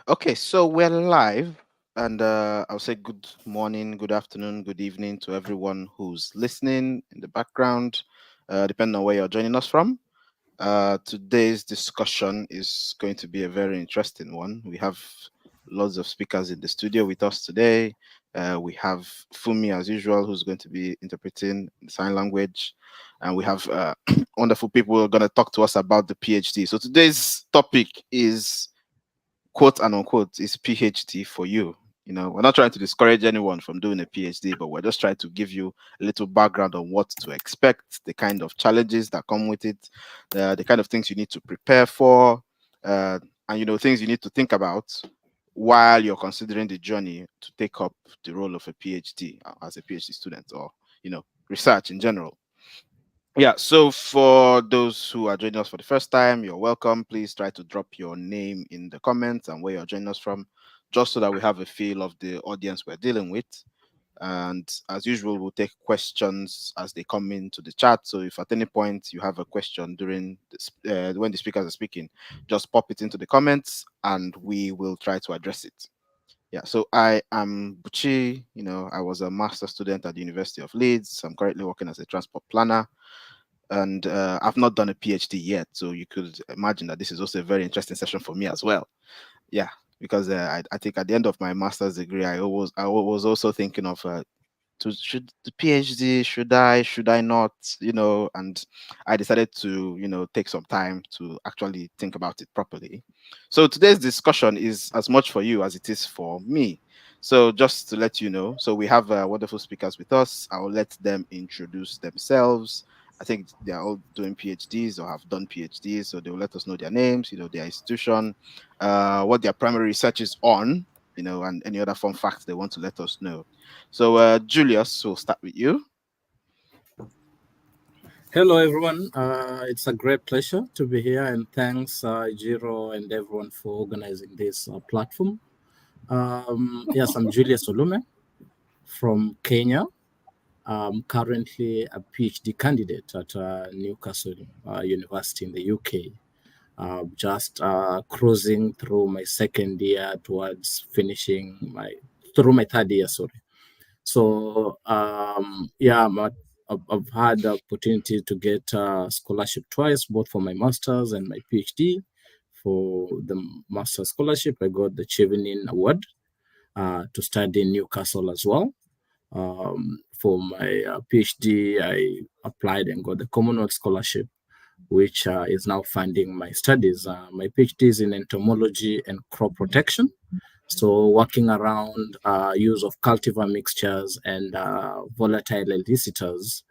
Okay, so we're live, and I'll say good morning, good afternoon, good evening to everyone who's listening in the background, depending on where you're joining us from. Today's discussion is going to be a very interesting one. We have lots of speakers in the studio with us today. We have Fumi, as usual, who's going to be interpreting sign language. And we have wonderful people who are going to talk to us about the PhD. So today's topic is quote and unquote is PhD for you. You know, we're not trying to discourage anyone from doing a PhD, but we're just trying to give you a little background on what to expect, the kind of challenges that come with it, the kind of things you need to prepare for, and things you need to think about while you're considering the journey to take up the role of a PhD as a PhD student, or research in general. Yeah, so for those who are joining us for the first time, you're welcome. Please try to drop your name in the comments and where you're joining us from, just so that we have a feel of the audience we're dealing with. And as usual, we'll take questions as they come into the chat. So if at any point you have a question during this, when the speakers are speaking, just pop it into the comments and we will try to address it. Yeah, so I am Buchi. I was a master's student at the University of Leeds. I'm currently working as a transport planner, and I've not done a PhD yet, so you could imagine that this is also a very interesting session for me as well. Yeah, because I think at the end of my master's degree, I was also thinking of should the PhD, should I not, and I decided to take some time to actually think about it properly. So today's discussion is as much for you as it is for me. So just to let you know, so we have wonderful speakers with us. I'll let them introduce themselves. I think they are all doing PhDs or have done PhDs, so they will let us know their names, their institution, what their primary research is on, and any other fun facts they want to let us know. So, Julius, we'll start with you. Hello, everyone. It's a great pleasure to be here, and thanks, Ejiro and everyone for organizing this platform. Yes, I'm Julius Olume from Kenya. I'm currently a PhD candidate at Newcastle University in the UK. Just cruising through my second year towards finishing through my third year, sorry. So yeah, I've had the opportunity to get a scholarship twice, both for my master's and my PhD. For the master's scholarship, I got the Chevening Award to study in Newcastle as well. For my PhD, I applied and got the Commonwealth scholarship, which is now funding my studies. My PhD is in entomology and crop protection. So working around use of cultivar mixtures and volatile elicitors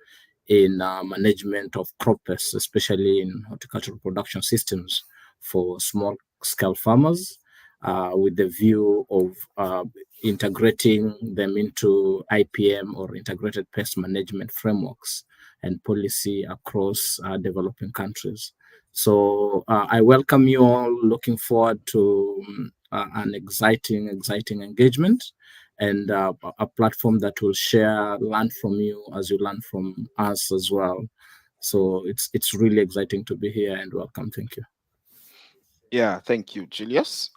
in management of crop pests, especially in horticultural production systems for small-scale farmers, with the view of integrating them into IPM or integrated pest management frameworks and policy across developing countries. So I welcome you all. Looking forward to an exciting engagement and a platform that will learn from you as you learn from us as well. So it's really exciting to be here, and welcome. Thank you. Yeah, thank you, Julius.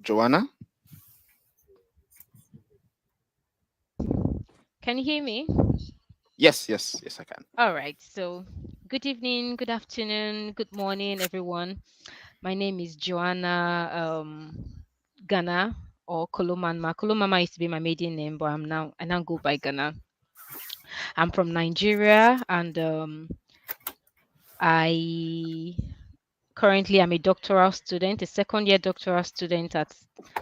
Joanna? Can you hear me? Yes, I can. All right. So, good evening, good afternoon, good morning, everyone. My name is Joanna Ghana or Kolomama. Kolomama used to be my maiden name, but I now go by Ghana. I'm from Nigeria, and I currently am a doctoral student, a second year doctoral student at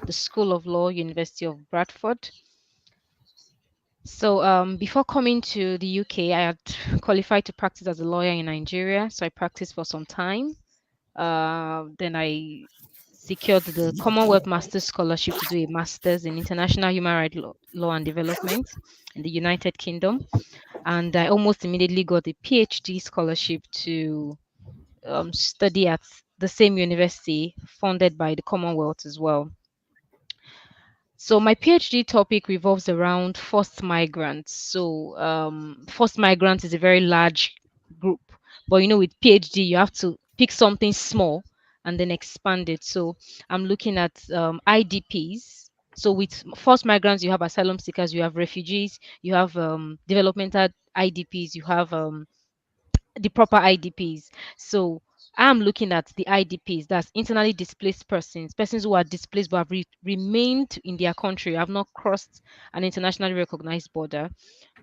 the School of Law, University of Bradford. So before coming to the UK, I had qualified to practice as a lawyer in Nigeria. So I practiced for some time. Then I secured the Commonwealth Master's Scholarship to do a master's in international human rights law and development in the United Kingdom. And I almost immediately got a PhD scholarship to study at the same university funded by the Commonwealth as well. So my PhD topic revolves around forced migrants. So forced migrants is a very large group, but with PhD you have to pick something small and then expand it. So I'm looking at IDPs. So with forced migrants, you have asylum seekers, you have refugees, you have developmental IDPs, you have the proper IDPs. So I'm looking at the IDPs, that's internally displaced persons, persons who are displaced but have remained in their country, have not crossed an internationally recognized border.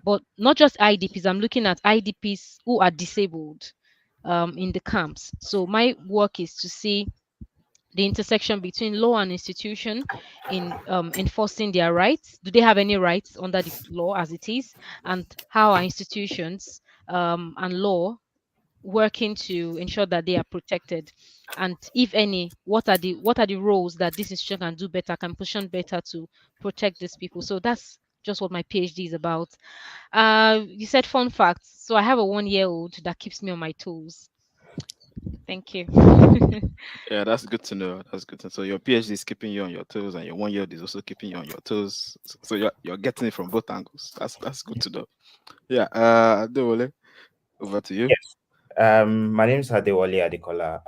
But not just IDPs, I'm looking at IDPs who are disabled in the camps. So my work is to see the intersection between law and institution in enforcing their rights. Do they have any rights under the law as it is? And how are institutions and law working to ensure that they are protected? And if any, what are the roles that this institution can do better, can position better to protect these people? So that's just what my PhD is about. You said fun facts. So I have a 1-year-old that keeps me on my toes. Thank you. Yeah, that's good to know. That's good to know. So your PhD is keeping you on your toes, and your 1 year is also keeping you on your toes. So you're getting it from both angles. That's good to know. Yeah. Adewale, over to you. Yes. My name is Adewale Adekola.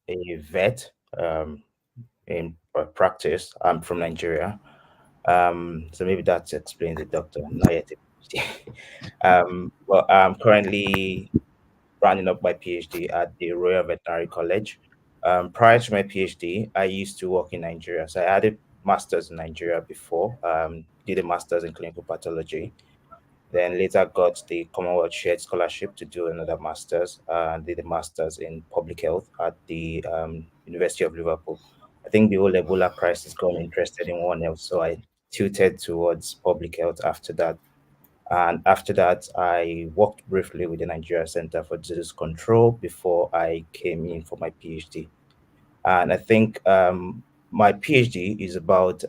A vet in practice. I'm from Nigeria. So maybe that explains the doctor, not yet a PhD. But I'm currently rounding up my PhD at the Royal Veterinary College. Prior to my PhD, I used to work in Nigeria. So I had a master's in Nigeria before, did a master's in clinical pathology. Then later got the Commonwealth Shared Scholarship to do another master's, did a master's in public health at the University of Liverpool. I think the whole Ebola crisis got me interested in one else, so I tilted towards public health after that. And after that, I worked briefly with the Nigeria Center for Disease Control before I came in for my PhD. And I think my PhD is about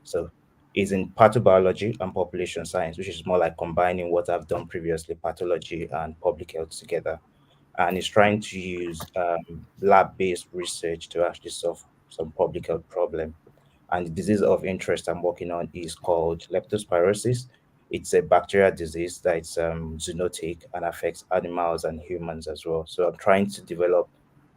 so is in pathobiology and population science, which is more like combining what I've done previously, pathology and public health together. And it's trying to use lab-based research to actually solve some public health problem. And the disease of interest I'm working on is called leptospirosis. It's a bacterial disease that's zoonotic and affects animals and humans as well. So I'm trying to develop,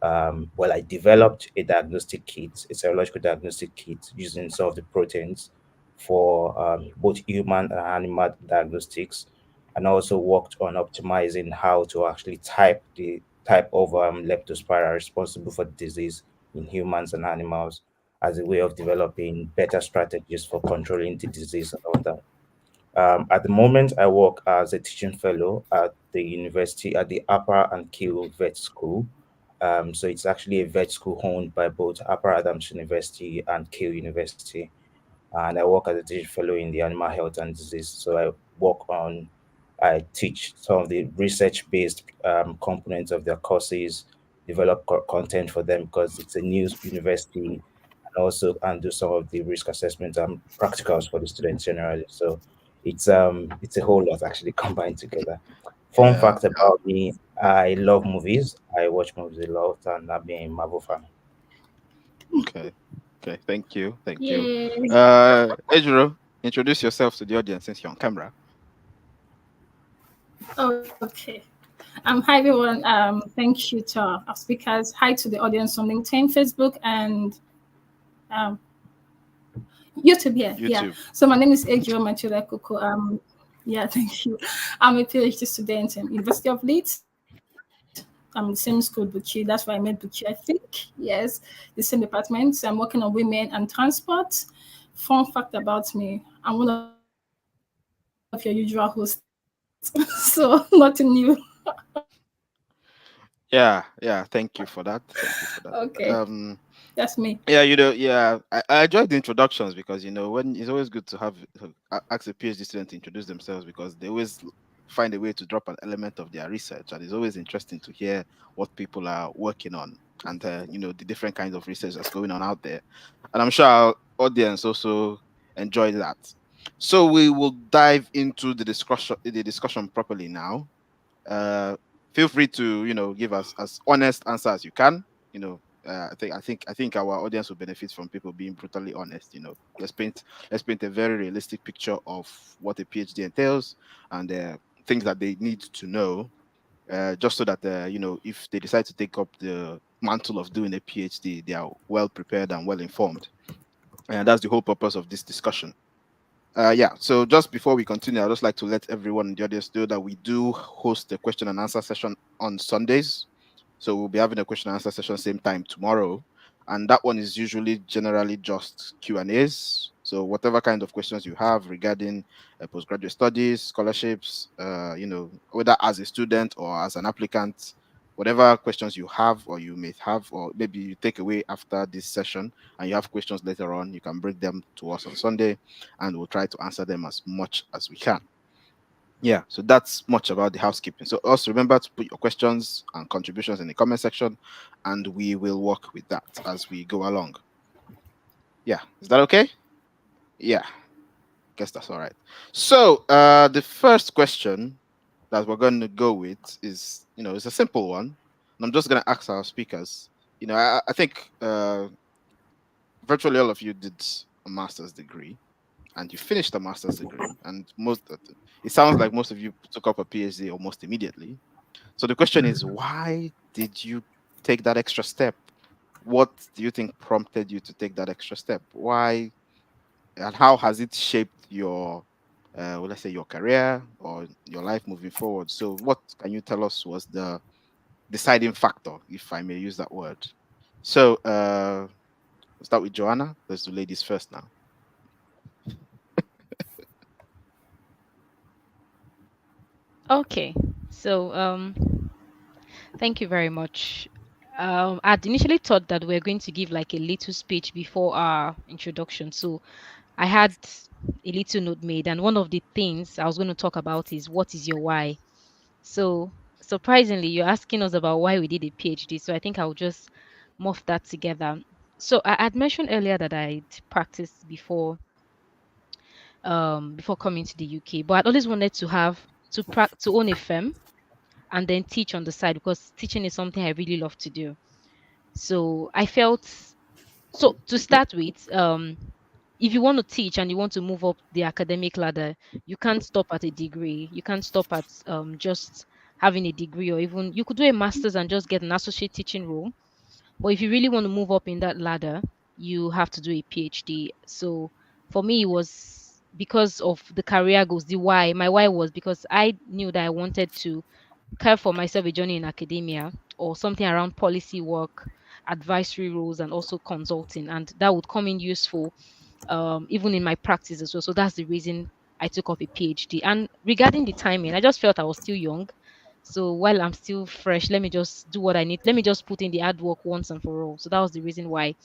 I developed a diagnostic kit, a serological diagnostic kit using some of the proteins for both human and animal diagnostics, and also worked on optimizing how to actually type the type of leptospira responsible for the disease in humans and animals as a way of developing better strategies for controlling the disease and all that. At the moment, I work as a teaching fellow at the university at the Upper and Kiel Vet School. So it's actually a vet school owned by both Upper Adams University and Kiel University. And I work as a teaching fellow in the animal health and disease. So I teach some of the research-based components of their courses, develop content for them because it's a new university, and also and do some of the risk assessment and practicals for the students generally. So it's a whole lot actually combined together. Fun Yeah. fact about me, I love movies. I watch movies a lot and I've been a Marvel fan. Okay. Okay. Thank you. Thank you. Yay. Ejiro, introduce yourself to the audience since you're on camera. Okay. Hi everyone. Thank you to our speakers. Hi to the audience on LinkedIn, Facebook, and um, YouTube. Yeah, yeah. YouTube. So my name is Ejiro Matilda Ikoko. Yeah, thank you. I'm a PhD student in University of Leeds. I'm the same school Buchi. That's why I made Buchi, I think. Yes, the same department. So I'm working on women and transport. Fun fact about me: I'm one of your usual hosts. So nothing new. Yeah. Thank you for that. Thank you for that. Okay, that's me. Yeah, I enjoyed the introductions because when it's always good to have ask a PhD student to introduce themselves because they always find a way to drop an element of their research, and it's always interesting to hear what people are working on and the different kinds of research that's going on out there. And I'm sure our audience also enjoyed that. So we will dive into the discussion properly now. Uh, Feel free to give us as honest answer as you can. I think our audience will benefit from people being brutally honest. Let's paint a very realistic picture of what a PhD entails and things that they need to know just so that if they decide to take up the mantle of doing a PhD, they are well prepared and well informed. And that's the whole purpose of this discussion. Yeah, so just before we continue, I'd just like to let everyone in the audience know that we do host a question and answer session on Sundays. So we'll be having a question and answer session same time tomorrow. And that one is usually generally just Q&As. So whatever kind of questions you have regarding postgraduate studies, scholarships, whether as a student or as an applicant, whatever questions you have or you may have, or maybe you take away after this session and you have questions later on, you can bring them to us on Sunday and we'll try to answer them as much as we can. Yeah, so that's much about the housekeeping. So also remember to put your questions and contributions in the comment section, and we will work with that as we go along. Yeah, is that okay? Yeah, guess that's all right. So the first question that we're going to go with is, it's a simple one. And I'm just going to ask our speakers. I think virtually all of you did a master's degree, and you finished a master's degree, and it sounds like most of you took up a PhD almost immediately. So the question is, why did you take that extra step? What do you think prompted you to take that extra step? Why, and how has it shaped your, let's say, your career or your life moving forward? So what can you tell us was the deciding factor, if I may use that word? So we'll start with Joanna. Let's do ladies first now. Okay, so thank you very much. I'd initially thought that we are going to give like a little speech before our introduction, so I had a little note made, and one of the things I was going to talk about is what is your why. So surprisingly, you're asking us about why we did a PhD, so I think I'll just morph that together. So I had mentioned earlier that I'd practiced before coming to the UK, but I'd always wanted to have to own a firm and then teach on the side because teaching is something I really love to do. So I felt so to start with, if you want to teach and you want to move up the academic ladder, you can't stop at a degree. You can't stop at just having a degree, or even you could do a master's and just get an associate teaching role. But if you really want to move up in that ladder, you have to do a PhD. So for me, it was because of the career goals. The why, my why was because I knew that I wanted to carve for myself a journey in academia or something around policy work, advisory roles, and also consulting, and that would come in useful even in my practice as well. So that's the reason I took up a PhD. And regarding the timing, I just felt I was still young. So while I'm still fresh, let me just do what I need. Let me just put in the hard work once and for all. So that was the reason why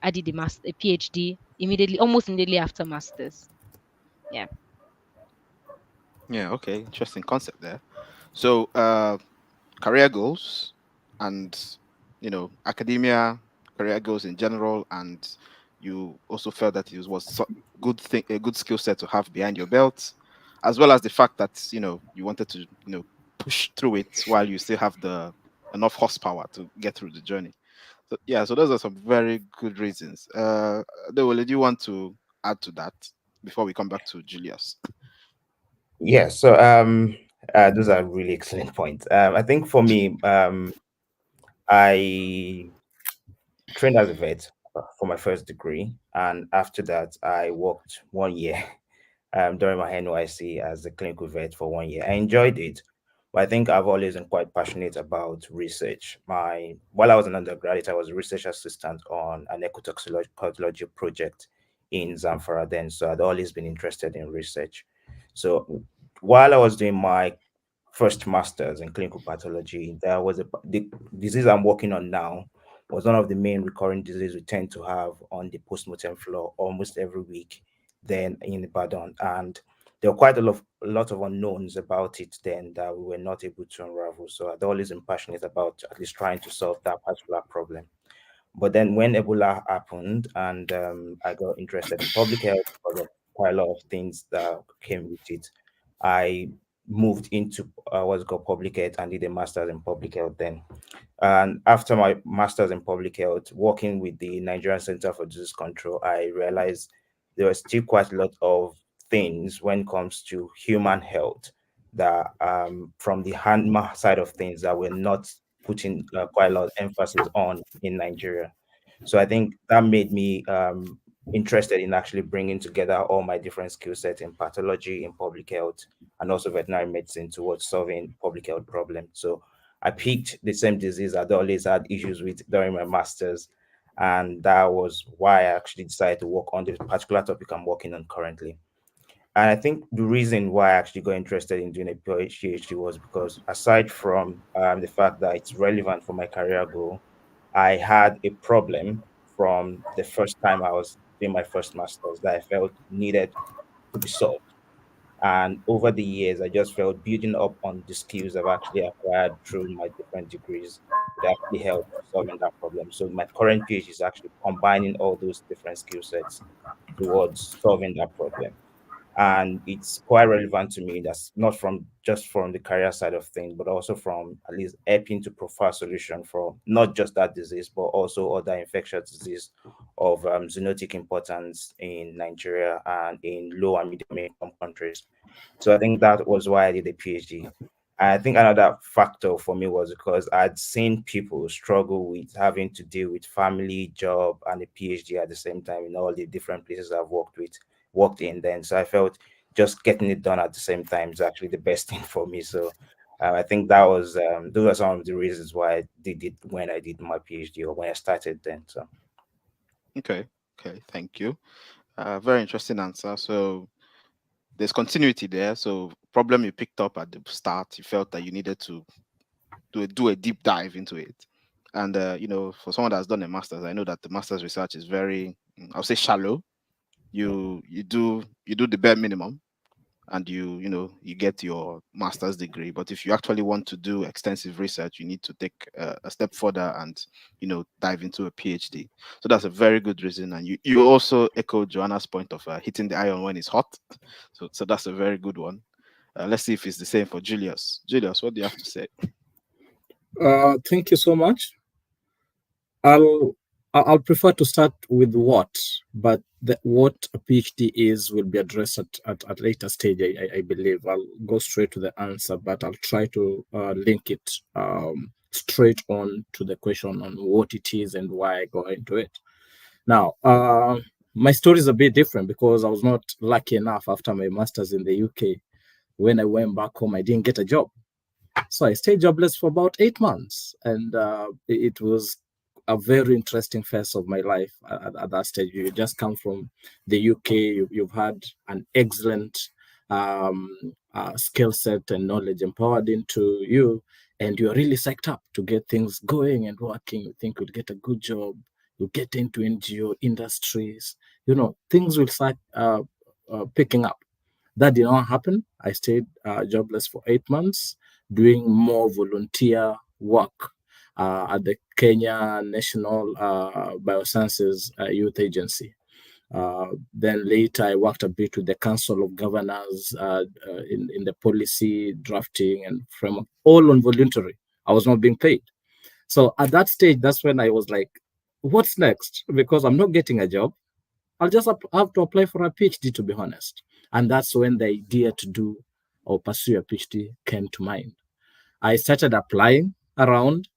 I did a PhD immediately, almost immediately after masters. Yeah. Yeah, okay, interesting concept there. So career goals and academia, career goals in general, and you also felt that it was a good skill set to have behind your belt, as well as the fact that you wanted to push through it while you still have the enough horsepower to get through the journey. So yeah, so those are some very good reasons. Dewole, do you want to add to that before we come back to Julius? Yeah, so those are really excellent points. I think for me, I trained as a vet for my first degree, and after that, I worked 1 year during my NYC as a clinical vet for 1 year. I enjoyed it, but I think I've always been quite passionate about research. While I was an undergraduate, I was a research assistant on an ecotoxicology project in Zamfara then, so I'd always been interested in research. So while I was doing my first master's in clinical pathology, the disease I'm working on now was one of the main recurring diseases we tend to have on the post-mortem floor almost every week then in Ibadan. And there were quite a lot of unknowns about it then that we were not able to unravel. So I'd always been passionate about at least trying to solve that particular problem. But then when Ebola happened and I got interested in public health because of quite a lot of things that came with it, I moved into what's called public health and did a master's in public health then. And after my master's in public health, working with the Nigerian Center for Disease Control, I realized there were still quite a lot of things when it comes to human health that from the handma side of things that we're not putting quite a lot of emphasis on in Nigeria. So I think that made me interested in actually bringing together all my different skill sets in pathology, in public health, and also veterinary medicine towards solving public health problems. So I picked the same disease I'd always had issues with during my master's, and that was why I actually decided to work on the particular topic I'm working on currently. And I think the reason why I actually got interested in doing a PhD was because aside from the fact that it's relevant for my career goal, I had a problem from the first time I was doing my first master's that I felt needed to be solved. And over the years, I just felt building up on the skills I've actually acquired through my different degrees would actually help solving that problem. So my current PhD is actually combining all those different skill sets towards solving that problem, and it's quite relevant to me. That's not from just from the career side of things, but also from at least helping to provide solution for not just that disease, but also other infectious disease of zoonotic importance in Nigeria and in low and medium income countries. So I think that was why I did a PhD. I think another factor for me was because I'd seen people struggle with having to deal with family, job, and a PhD at the same time in all the different places I've worked in then. So I felt just getting it done at the same time is actually the best thing for me. So I think that was those are some of the reasons why I did it when I did my PhD or when I started then. So Okay. Okay. Thank you. Very interesting answer. So there's continuity there. So problem you picked up at the start, you felt that you needed to do a deep dive into it. And for someone that's done a master's, I know that the master's research is very, I'll say, shallow. You do the bare minimum, and you get your master's degree. But if you actually want to do extensive research, you need to take a step further and dive into a PhD. So that's a very good reason. And you also echo Joanna's point of hitting the iron when it's hot. So that's a very good one. Let's see if it's the same for Julius. Julius, what do you have to say? Thank you so much. I'll prefer to start with what, but what a PhD is will be addressed at later stage. I believe I'll go straight to the answer, but I'll try to link it straight on to the question on what it is and why I go into it. Now, my story is a bit different because I was not lucky enough after my master's in the UK. When I went back home, I didn't get a job. So I stayed jobless for about 8 months, and it was a very interesting phase of my life at that stage. You just come from the UK, you've had an excellent skill set and knowledge empowered into you, and you're really psyched up to get things going and working. You think you'll get a good job, you'll get into NGO industries, things will start picking up. That did not happen. I stayed jobless for 8 months, doing more volunteer work at the Kenya National Biosciences Youth Agency. Then later, I worked a bit with the Council of Governors in the policy drafting and framework, all on voluntary. I was not being paid. So at that stage, that's when I was like, what's next? Because I'm not getting a job. I'll just have to apply for a PhD, to be honest. And that's when the idea to do or pursue a PhD came to mind. I started applying around.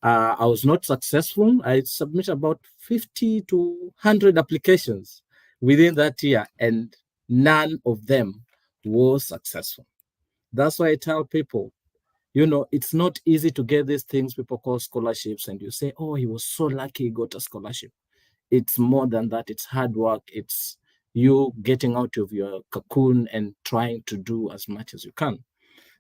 I was not successful. I submitted about 50 to 100 applications within that year, and none of them was successful. That's why I tell people, it's not easy to get these things people call scholarships, and you say, oh, he was so lucky he got a scholarship. It's more than that. It's hard work. It's you getting out of your cocoon and trying to do as much as you can.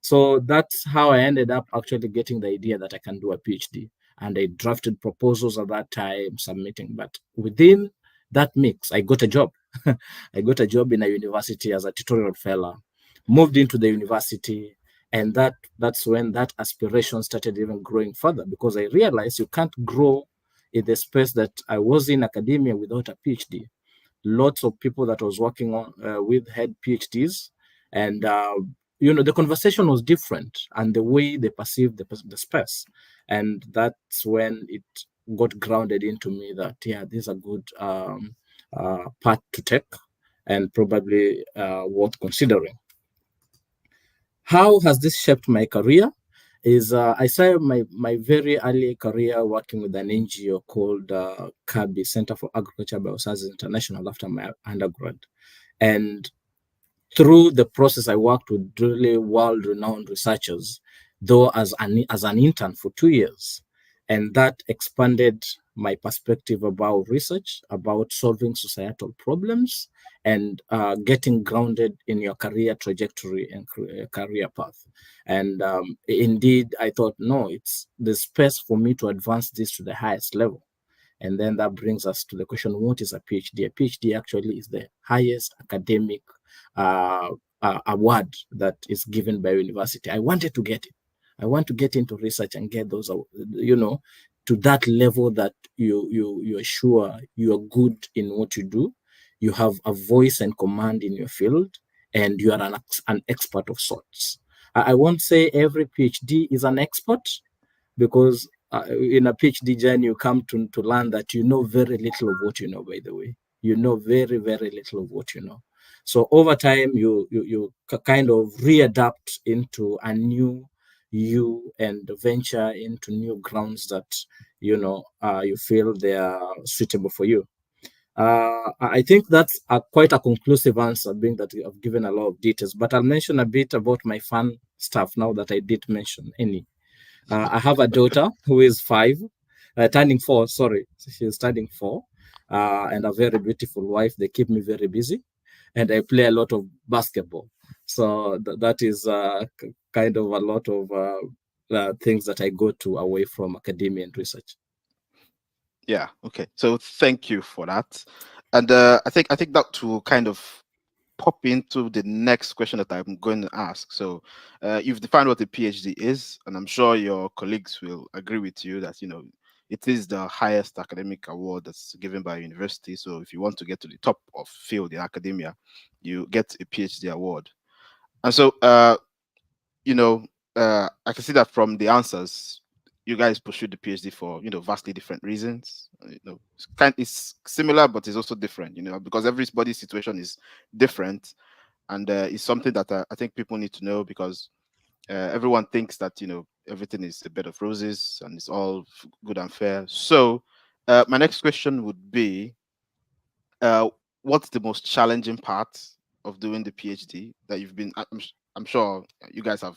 So that's how I ended up actually getting the idea that I can do a PhD. And I drafted proposals at that time, submitting. But within that mix, I got a job. I got a job in a university as a tutorial fellow, moved into the university. And that's when that aspiration started even growing further, because I realized you can't grow in the space that I was in academia without a PhD. Lots of people that I was working on with had PhDs, and the conversation was different, and the way they perceived the space, and that's when it got grounded into me that this is a good path to take, and probably worth considering. How has this shaped my career? I started my very early career working with an NGO called CABI, Center for Agriculture Biosciences International, after my undergrad. And through the process, I worked with really world-renowned researchers, though as an intern for 2 years. And that expanded my perspective about research, about solving societal problems, and getting grounded in your career trajectory and career path. And indeed, I thought, no, it's the space for me to advance this to the highest level. And then that brings us to the question, what is a PhD? A PhD actually is the highest academic award that is given by university. I wanted to get it. I want to get into research and get those, to that level that you're sure you are good in what you do. You have a voice and command in your field, and you are an expert of sorts. I won't say every PhD is an expert, because in a PhD journey, you come to learn that you know very little of what you know, by the way. You know very, very little of what you know. So over time, you kind of readapt into a new you and venture into new grounds that, you feel they are suitable for you. I think that's quite a conclusive answer, being that I've given a lot of details, but I'll mention a bit about my fun stuff now that I did mention any. I have a daughter who is 5, turning 4, sorry. She's turning 4, and a very beautiful wife. They keep me very busy, and I play a lot of basketball. So that is kind of a lot of things that I go to away from academia and research. Yeah. Okay. So thank you for that. And I think that will kind of pop into the next question that I'm going to ask. So you've defined what a PhD is, and I'm sure your colleagues will agree with you that, it is the highest academic award that's given by a university. So if you want to get to the top of field in academia, you get a PhD award. And so, I can see that from the answers, you guys pursued the PhD for, vastly different reasons. It's similar, but it's also different, because everybody's situation is different. And it's something that I think people need to know, because everyone thinks that, everything is a bed of roses and it's all good and fair. So my next question would be, what's the most challenging part of doing the PhD that you've been, I'm sure you guys are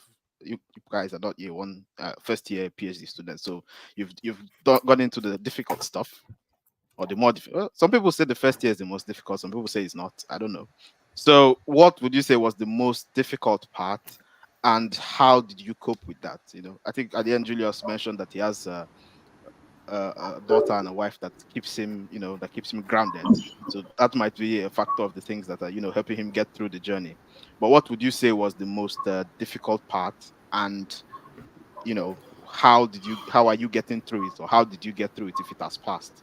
not year one, first year PhD students, so you've gone into the difficult stuff, or the more difficult. Some people say the first year is the most difficult, some people say it's not. I don't know. So what would you say was the most difficult part, and how did you cope with that? I think at the end Julius mentioned that he has a daughter and a wife that keeps him, grounded. So that might be a factor of the things that are, helping him get through the journey. But what would you say was the most difficult part, and how are you getting through it, or how did you get through it if it has passed?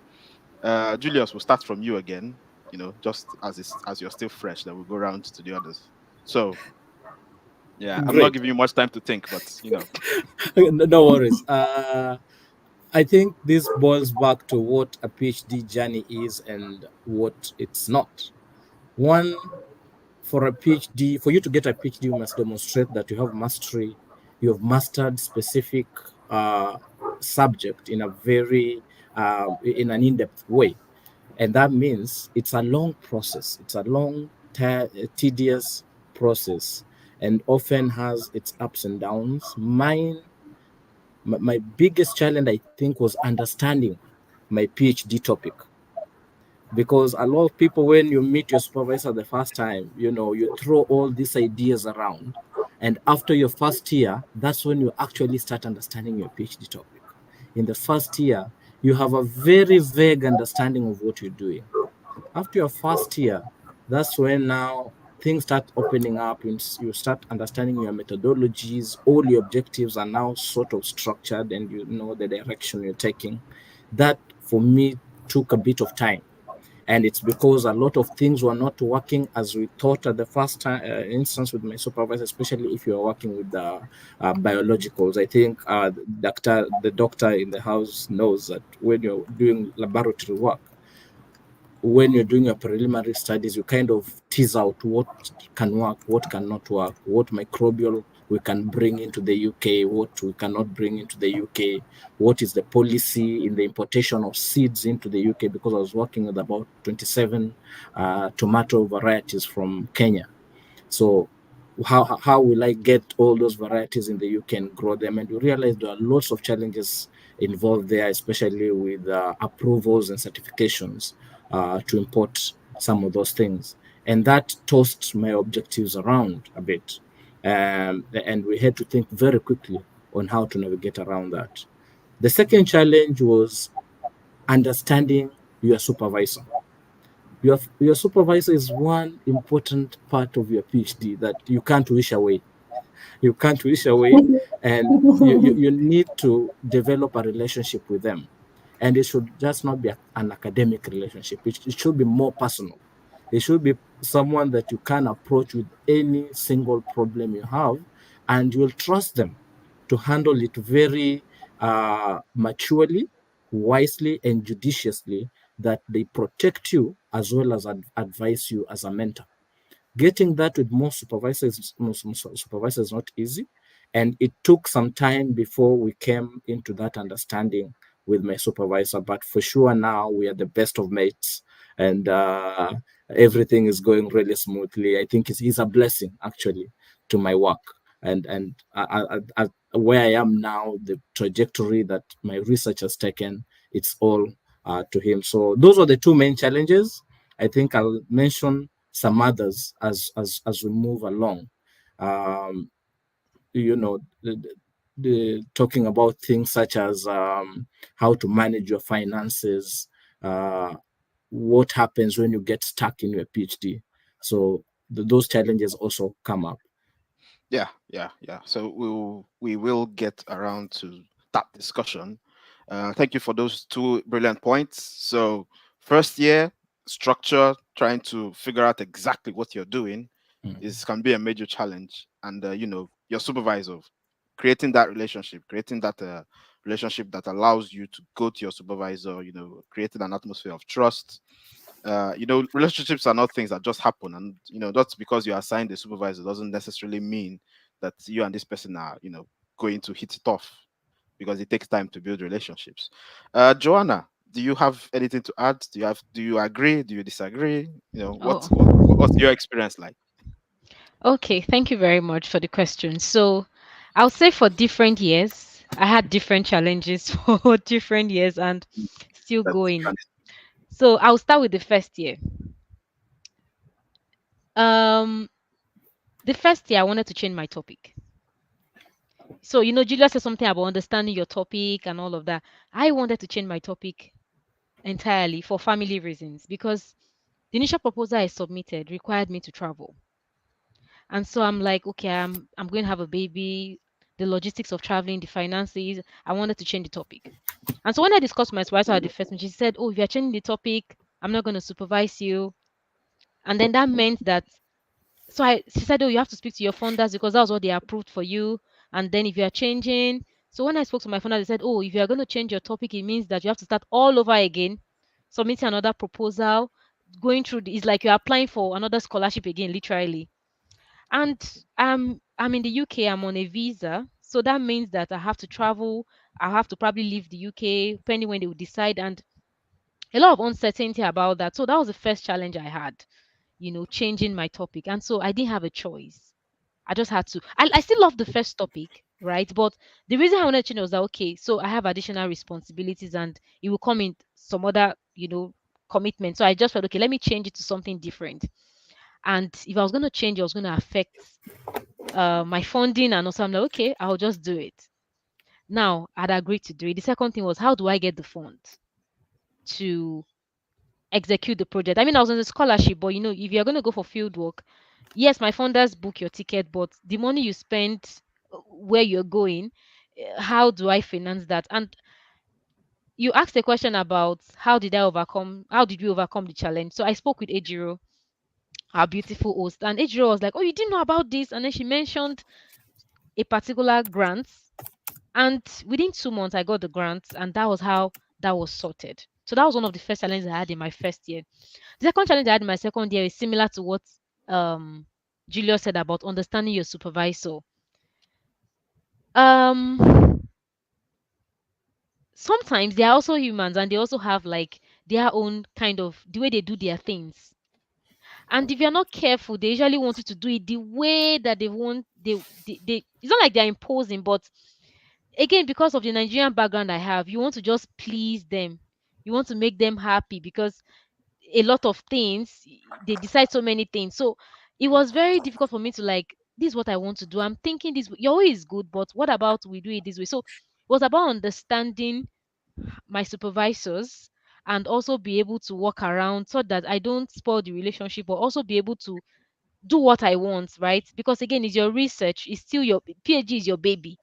Julius, we'll start from you again. Just as you're still fresh, then we'll go around to the others. So yeah, I'm not giving you much time to think, but No worries. I think this boils back to what a PhD journey is and what it's not. One, for you to get a PhD, you must demonstrate that you have mastery. You have mastered specific subject in a very in an in-depth way, and that means it's a long process. It's a long, tedious process, and often has its ups and downs. My biggest challenge, I think, was understanding my PhD topic, because a lot of people, when you meet your supervisor the first time, you throw all these ideas around, and after your first year, that's when you actually start understanding your PhD topic. In the first year, you have a very vague understanding of what you're doing. After your first year, that's when now things start opening up. You start understanding your methodologies. All your objectives are now sort of structured, and you know the direction you're taking. That, for me, took a bit of time. And it's because a lot of things were not working as we thought at the first instance with my supervisor, especially if you are working with the biologicals. I think the doctor in the house knows that when you're doing laboratory work, when you're doing your preliminary studies, you kind of tease out what can work, what cannot work, what microbial we can bring into the UK, what we cannot bring into the UK, what is the policy in the importation of seeds into the UK, because I was working with about 27 tomato varieties from Kenya. So how will I get all those varieties in the UK and grow them? And we realized there are lots of challenges involved there, especially with approvals and certifications to import some of those things. And that tossed my objectives around a bit. And we had to think very quickly on how to navigate around that. The second challenge was understanding your supervisor. Your supervisor is one important part of your PhD that you can't wish away. You can't wish away, and you need to develop a relationship with them. And it should just not be an academic relationship. It should be more personal. It should be someone that you can approach with any single problem you have, and you'll trust them to handle it very maturely, wisely, and judiciously, that they protect you as well as advise you as a mentor. Getting that with most supervisors is not easy, and it took some time before we came into that understanding with my supervisor. But for sure now we are the best of mates, and everything is going really smoothly. I think he's a blessing actually to my work, and where I am now, the trajectory that my research has taken, it's all to him. So those are the two main challenges. I think I'll mention some others as we move along. You know, the talking about things such as how to manage your finances, what happens when you get stuck in your PhD. So those challenges also come up. Yeah. So we will get around to that discussion. Thank you for those two brilliant points. So first year structure, trying to figure out exactly what you're doing can be a major challenge. And your supervisor, creating that relationship that allows you to go to your supervisor, creating an atmosphere of trust. Relationships are not things that just happen, and just because you are assigned a supervisor doesn't necessarily mean that you and this person are going to hit it off, because it takes time to build relationships. Joanna, do you have anything to add? Do you agree? Do you disagree? What's your experience like? Okay, thank you very much for the question. So, I'll say for different years, I had different challenges for different years and still going. So, I'll start with the first year. The first year I wanted to change my topic. So, Julia said something about understanding your topic and all of that. I wanted to change my topic entirely for family reasons, because the initial proposal I submitted required me to travel. And so I'm like, okay, I'm going to have a baby, the logistics of traveling, the finances. I wanted to change the topic. And so when I discussed with my supervisor at the first meeting, she said, oh, if you're changing the topic, I'm not going to supervise you. And then that meant that, she said, oh, you have to speak to your funders because that was what they approved for you. And then if you are changing, so when I spoke to my funders, they said, oh, if you are going to change your topic, it means that you have to start all over again, submitting another proposal, going through, it's like you're applying for another scholarship again, literally. And I'm in the UK, I'm on a visa. So that means that I have to travel. I have to probably leave the UK, depending when they will decide. And a lot of uncertainty about that. So that was the first challenge I had, changing my topic. And so I didn't have a choice. I just had to. I still love the first topic, right? But the reason I wanted to change was that, okay, so I have additional responsibilities and it will come in some other, commitment. So I just felt, okay, let me change it to something different. And if I was going to change, it was going to affect my funding, and also I'm like, okay, I'll just do it. Now I'd agreed to do it. The second thing was, how do I get the funds to execute the project? I mean, I was on a scholarship, but if you're going to go for field work, yes, my funders book your ticket, but the money you spend where you're going, how do I finance that? And you asked a question about how did we overcome the challenge. So I spoke with Ejiro, our beautiful host, and Ejiro was like, oh, you didn't know about this? And then she mentioned a particular grant, and within 2 months I got the grant, and that was how that was sorted. So that was one of the first challenges I had in my first year. The second challenge I had in my second year is similar to what Julius said about understanding your supervisor. Um, Sometimes they are also humans and they also have like their own kind of the way they do their things. And if you're not careful, they usually want you to do it the way that they want. They it's not like they're imposing, but again, because of the Nigerian background I have, you want to just please them. You want to make them happy because a lot of things they decide so many things. So it was very difficult for me to like, this is what I want to do. I'm thinking this your way is good, but what about we do it this way? So it was about understanding my supervisors and also be able to walk around so that I don't spoil the relationship, but also be able to do what I want, right? Because again, it's your research, it's still your PhD is your baby,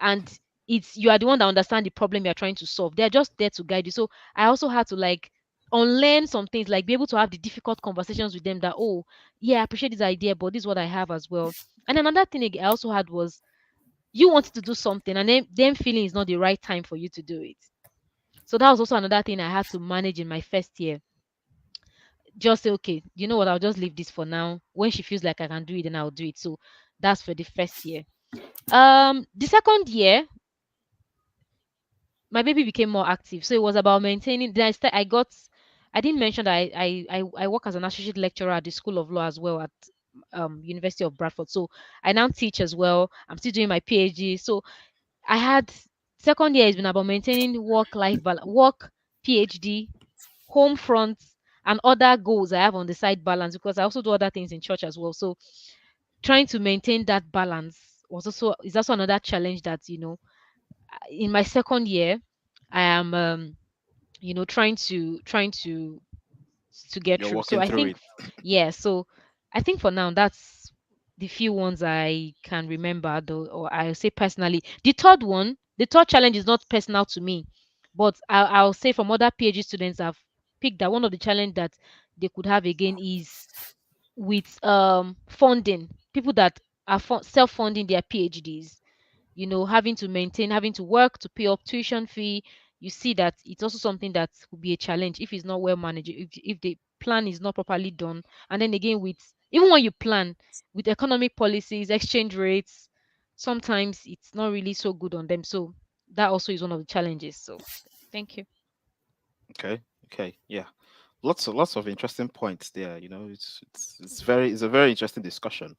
and it's you are the one that understand the problem you're trying to solve. They're just there to guide you. So I also had to like unlearn some things, like be able to have the difficult conversations with them that, oh, yeah, I appreciate this idea, but this is what I have as well. And another thing I also had was you wanted to do something and then them feeling is not the right time for you to do it. So that was also another thing I had to manage in my first year. Just say, okay, you know what, I'll just leave this for now. When she feels like I can do it, then I'll do it. So that's for the first year. The second year, my baby became more active. So it was about maintaining. Then I didn't mention that I work as an associate lecturer at the School of Law as well at University of Bradford. So I now teach as well. I'm still doing my PhD. So I had second year has been about maintaining work-life balance, work, PhD, home front, and other goals I have on the side balance because I also do other things in church as well. So trying to maintain that balance is also another challenge that in my second year I am trying to get You're through. So walking I through think it. yeah, so I think for now that's the few ones I can remember though, or I'll say personally. The third challenge is not personal to me, but I'll say from other PhD students I've picked that one of the challenge that they could have again is with funding. People that are self-funding their PhDs, having to maintain, having to work to pay up tuition fee. You see that it's also something that could be a challenge if it's not well managed, if the plan is not properly done. And then again, with even when you plan with economic policies, exchange rates, sometimes it's not really so good on them. So that also is one of the challenges. So thank you. Okay. Okay. Yeah. Lots of interesting points there. It's a very interesting discussion.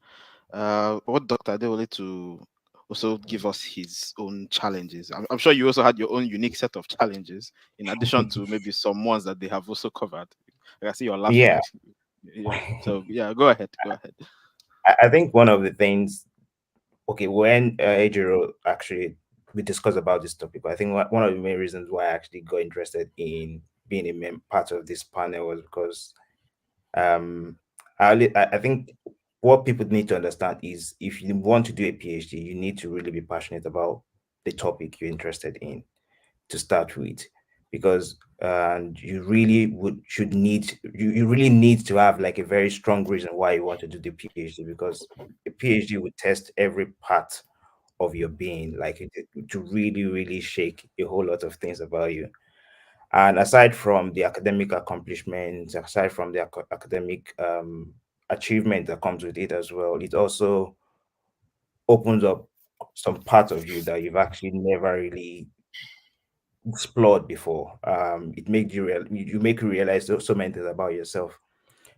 What Dr. Adewale to also give us his own challenges. I'm sure you also had your own unique set of challenges in addition to maybe some ones that they have also covered. I see you're laughing. Yeah. Yeah. So yeah, go ahead. Go ahead. I think one of the things, okay, when Ejiro actually we discussed about this topic, I think one of the main reasons why I actually got interested in being a part of this panel was because um I think what people need to understand is if you want to do a PhD, you need to really be passionate about the topic you're interested in to start with, because you really you really need to have like a very strong reason why you want to do the PhD, because a PhD would test every part of your being, like to really shake a whole lot of things about you. And aside from the academic accomplishments, aside from the academic achievement that comes with it as well, it also opens up some part of you that you've actually never really explored before. It makes you make you realize so many things about yourself.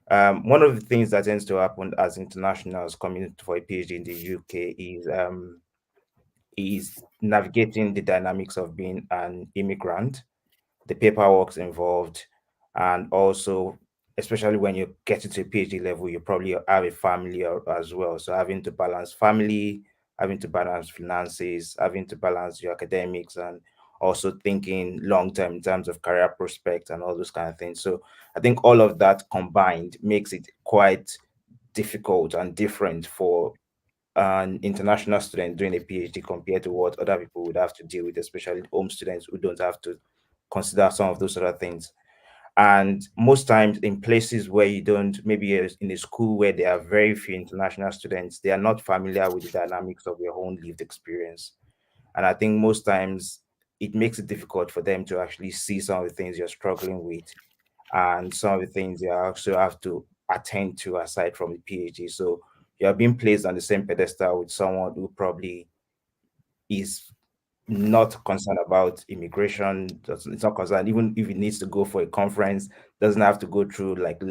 One of the things that tends to happen as internationals coming for a PhD in the UK is navigating the dynamics of being an immigrant, the paperwork's involved, and also, especially when you get into a PhD level, you probably have a family as well. So having to balance family, having to balance finances, having to balance your academics, and also thinking long term in terms of career prospects and all those kind of things. So I think all of that combined makes it quite difficult and different for an international student doing a PhD compared to what other people would have to deal with, especially home students who don't have to consider some of those other things. And most times in places where you don't, maybe in a school where there are very few international students, they are not familiar with the dynamics of your own lived experience. And I think most times it makes it difficult for them to actually see some of the things you're struggling with and some of the things you also have to attend to aside from the PhD. So you're being placed on the same pedestal with someone who probably is not concerned about immigration. It's not concerned, even if it needs to go for a conference, doesn't have to go through like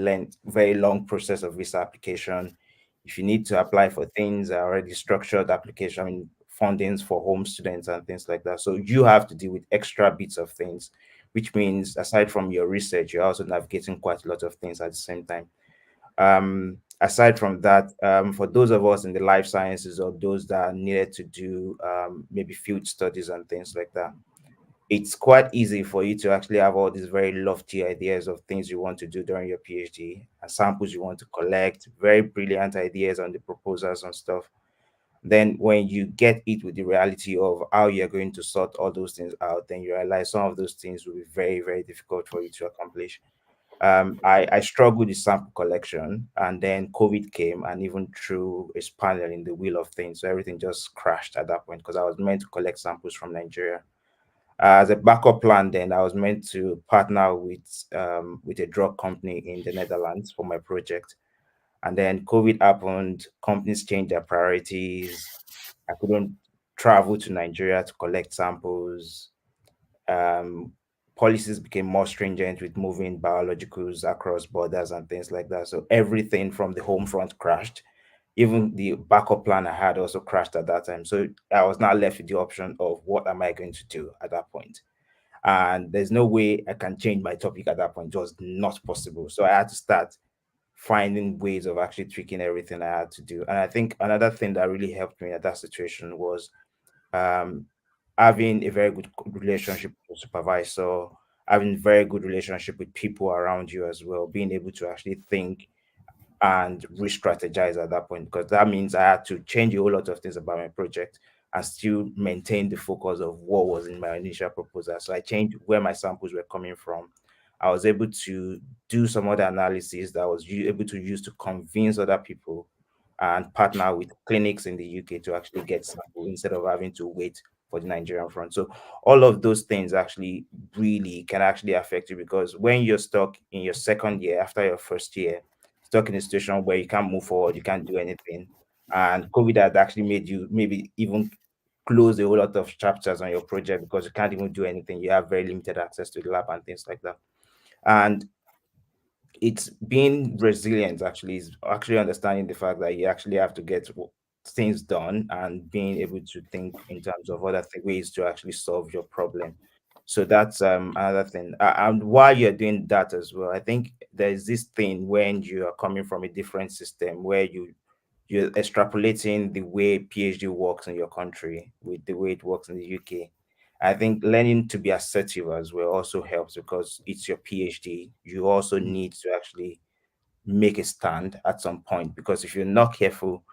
very long process of visa application. If you need to apply for things, already structured application, I mean, fundings for home students and things like that. So you have to deal with extra bits of things, which means aside from your research, you're also navigating quite a lot of things at the same time. Aside from that, for those of us in the life sciences or those that needed to do maybe field studies and things like that, it's quite easy for you to actually have all these very lofty ideas of things you want to do during your PhD and samples you want to collect, very brilliant ideas on the proposals and stuff. Then when you get it with the reality of how you're going to sort all those things out, then you realize some of those things will be very, very difficult for you to accomplish. I struggled with sample collection, and then COVID came and even threw a spanner in the wheel of things. So everything just crashed at that point because I was meant to collect samples from Nigeria. As a backup plan, then I was meant to partner with a drug company in the Netherlands for my project. And then COVID happened, companies changed their priorities. I couldn't travel to Nigeria to collect samples. um, Policies became more stringent with moving biologicals across borders and things like that. So everything from the home front crashed. Even the backup plan I had also crashed at that time. So I was now left with the option of what am I going to do at that point? And there's no way I can change my topic at that point. It was not possible. So I had to start finding ways of actually tweaking everything I had to do. And I think another thing that really helped me at that situation was um, having a very good relationship with the supervisor, having very good relationship with people around you as well, being able to actually think and re-strategize at that point, because that means I had to change a whole lot of things about my project and still maintain the focus of what was in my initial proposal. So I changed where my samples were coming from. I was able to do some other analysis that I was able to use to convince other people and partner with clinics in the UK to actually get samples instead of having to wait for the Nigerian front. So all of those things actually really can actually affect you, because when you're stuck in your second year after your first year, stuck in a situation where you can't move forward, you can't do anything, and COVID had actually made you maybe even close a whole lot of chapters on your project because you can't even do anything. You have very limited access to the lab and things like that. And it's being resilient actually is actually understanding the fact that you actually have to get things done and being able to think in terms of other ways to actually solve your problem. So that's another thing. And while you're doing that as well, I think there's this thing when you are coming from a different system where you're extrapolating the way PhD works in your country with the way it works in the UK. I think learning to be assertive as well also helps, because it's your PhD. You also need to actually make a stand at some point, because if you're not careful,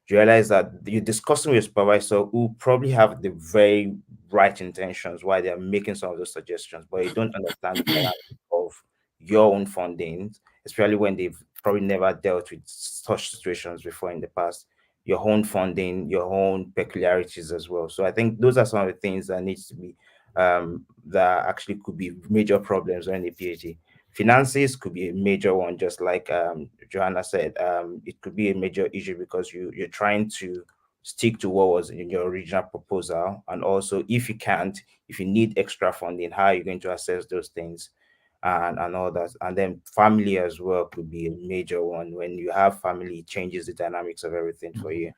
you realize that you're discussing with your supervisor who probably have the very right intentions why they're making some of those suggestions, but you don't understand the dynamic of your own funding, especially when they've probably never dealt with such situations before in the past. Your own funding, your own peculiarities as well. So I think those are some of the things that needs to be that actually could be major problems during the PhD. Finances could be a major one, just like Joanna said. It could be a major issue because you're trying to stick to what was in your original proposal, and also if you can't, if you need extra funding, how are you going to assess those things, and all that. And then family as well could be a major one. When you have family, it changes the dynamics of everything for you,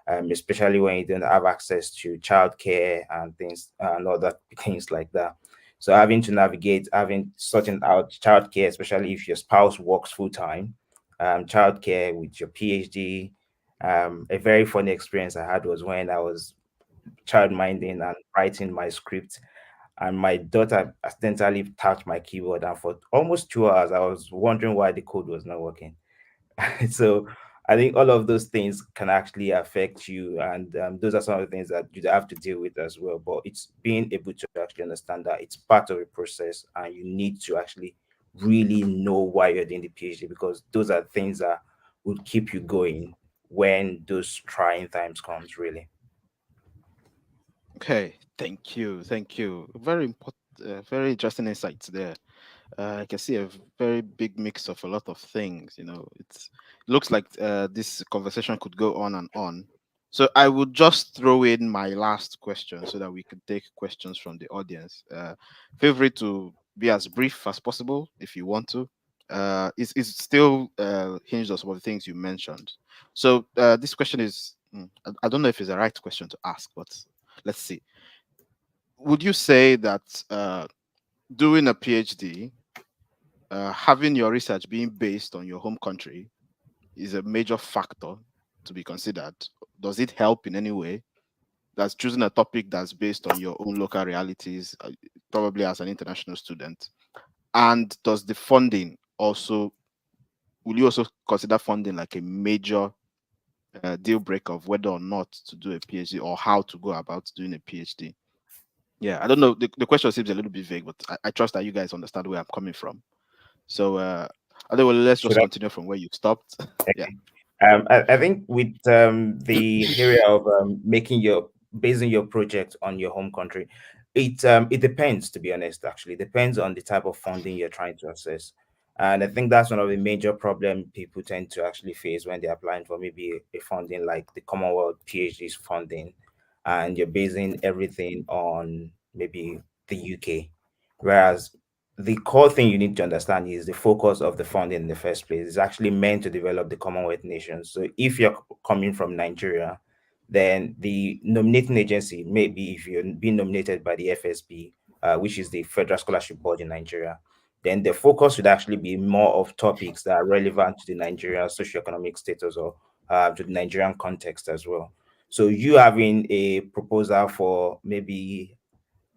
especially when you don't have access to childcare and things and all that things like that. So having to navigate, having sorting out childcare, especially if your spouse works full time, childcare with your PhD. A very funny experience I had was when I was child minding and writing my script, and my daughter accidentally touched my keyboard, and for almost 2 hours I was wondering why the code was not working. So I think all of those things can actually affect you, and those are some of the things that you have to deal with as well. But it's being able to actually understand that it's part of a process, and you need to actually really know why you're doing the PhD, because those are things that will keep you going when those trying times comes. Really. Okay, thank you. Very important, very interesting insights there. I can see a very big mix of a lot of things. It looks like this conversation could go on and on. So I would just throw in my last question so that we can take questions from the audience. Feel free to be as brief as possible if you want to. It's still hinged on some of the things you mentioned. So this question is, I don't know if it's the right question to ask, but let's see. Would you say that doing a PhD, having your research being based on your home country is a major factor to be considered? Does it help in any way? That's choosing a topic that's based on your own local realities, probably as an international student. And does the funding also, will you also consider funding like a major deal breaker of whether or not to do a PhD or how to go about doing a PhD? Yeah, I don't know. The question seems a little bit vague, but I trust that you guys understand where I'm coming from. So, otherwise, let's just continue from where you stopped. Yeah. I think with the area of basing your project on your home country, it depends, to be honest. Actually, it depends on the type of funding you're trying to access, and I think that's one of the major problems people tend to actually face when they're applying for maybe a funding like the Commonwealth PhD funding, and you're basing everything on maybe the UK, whereas the core thing you need to understand is the focus of the funding in the first place is actually meant to develop the Commonwealth nations. So if you're coming from Nigeria, then the nominating agency, maybe if you're being nominated by the FSB, which is the Federal Scholarship Board in Nigeria, then the focus should actually be more of topics that are relevant to the Nigerian socioeconomic status or to the Nigerian context as well. So you having a proposal for maybe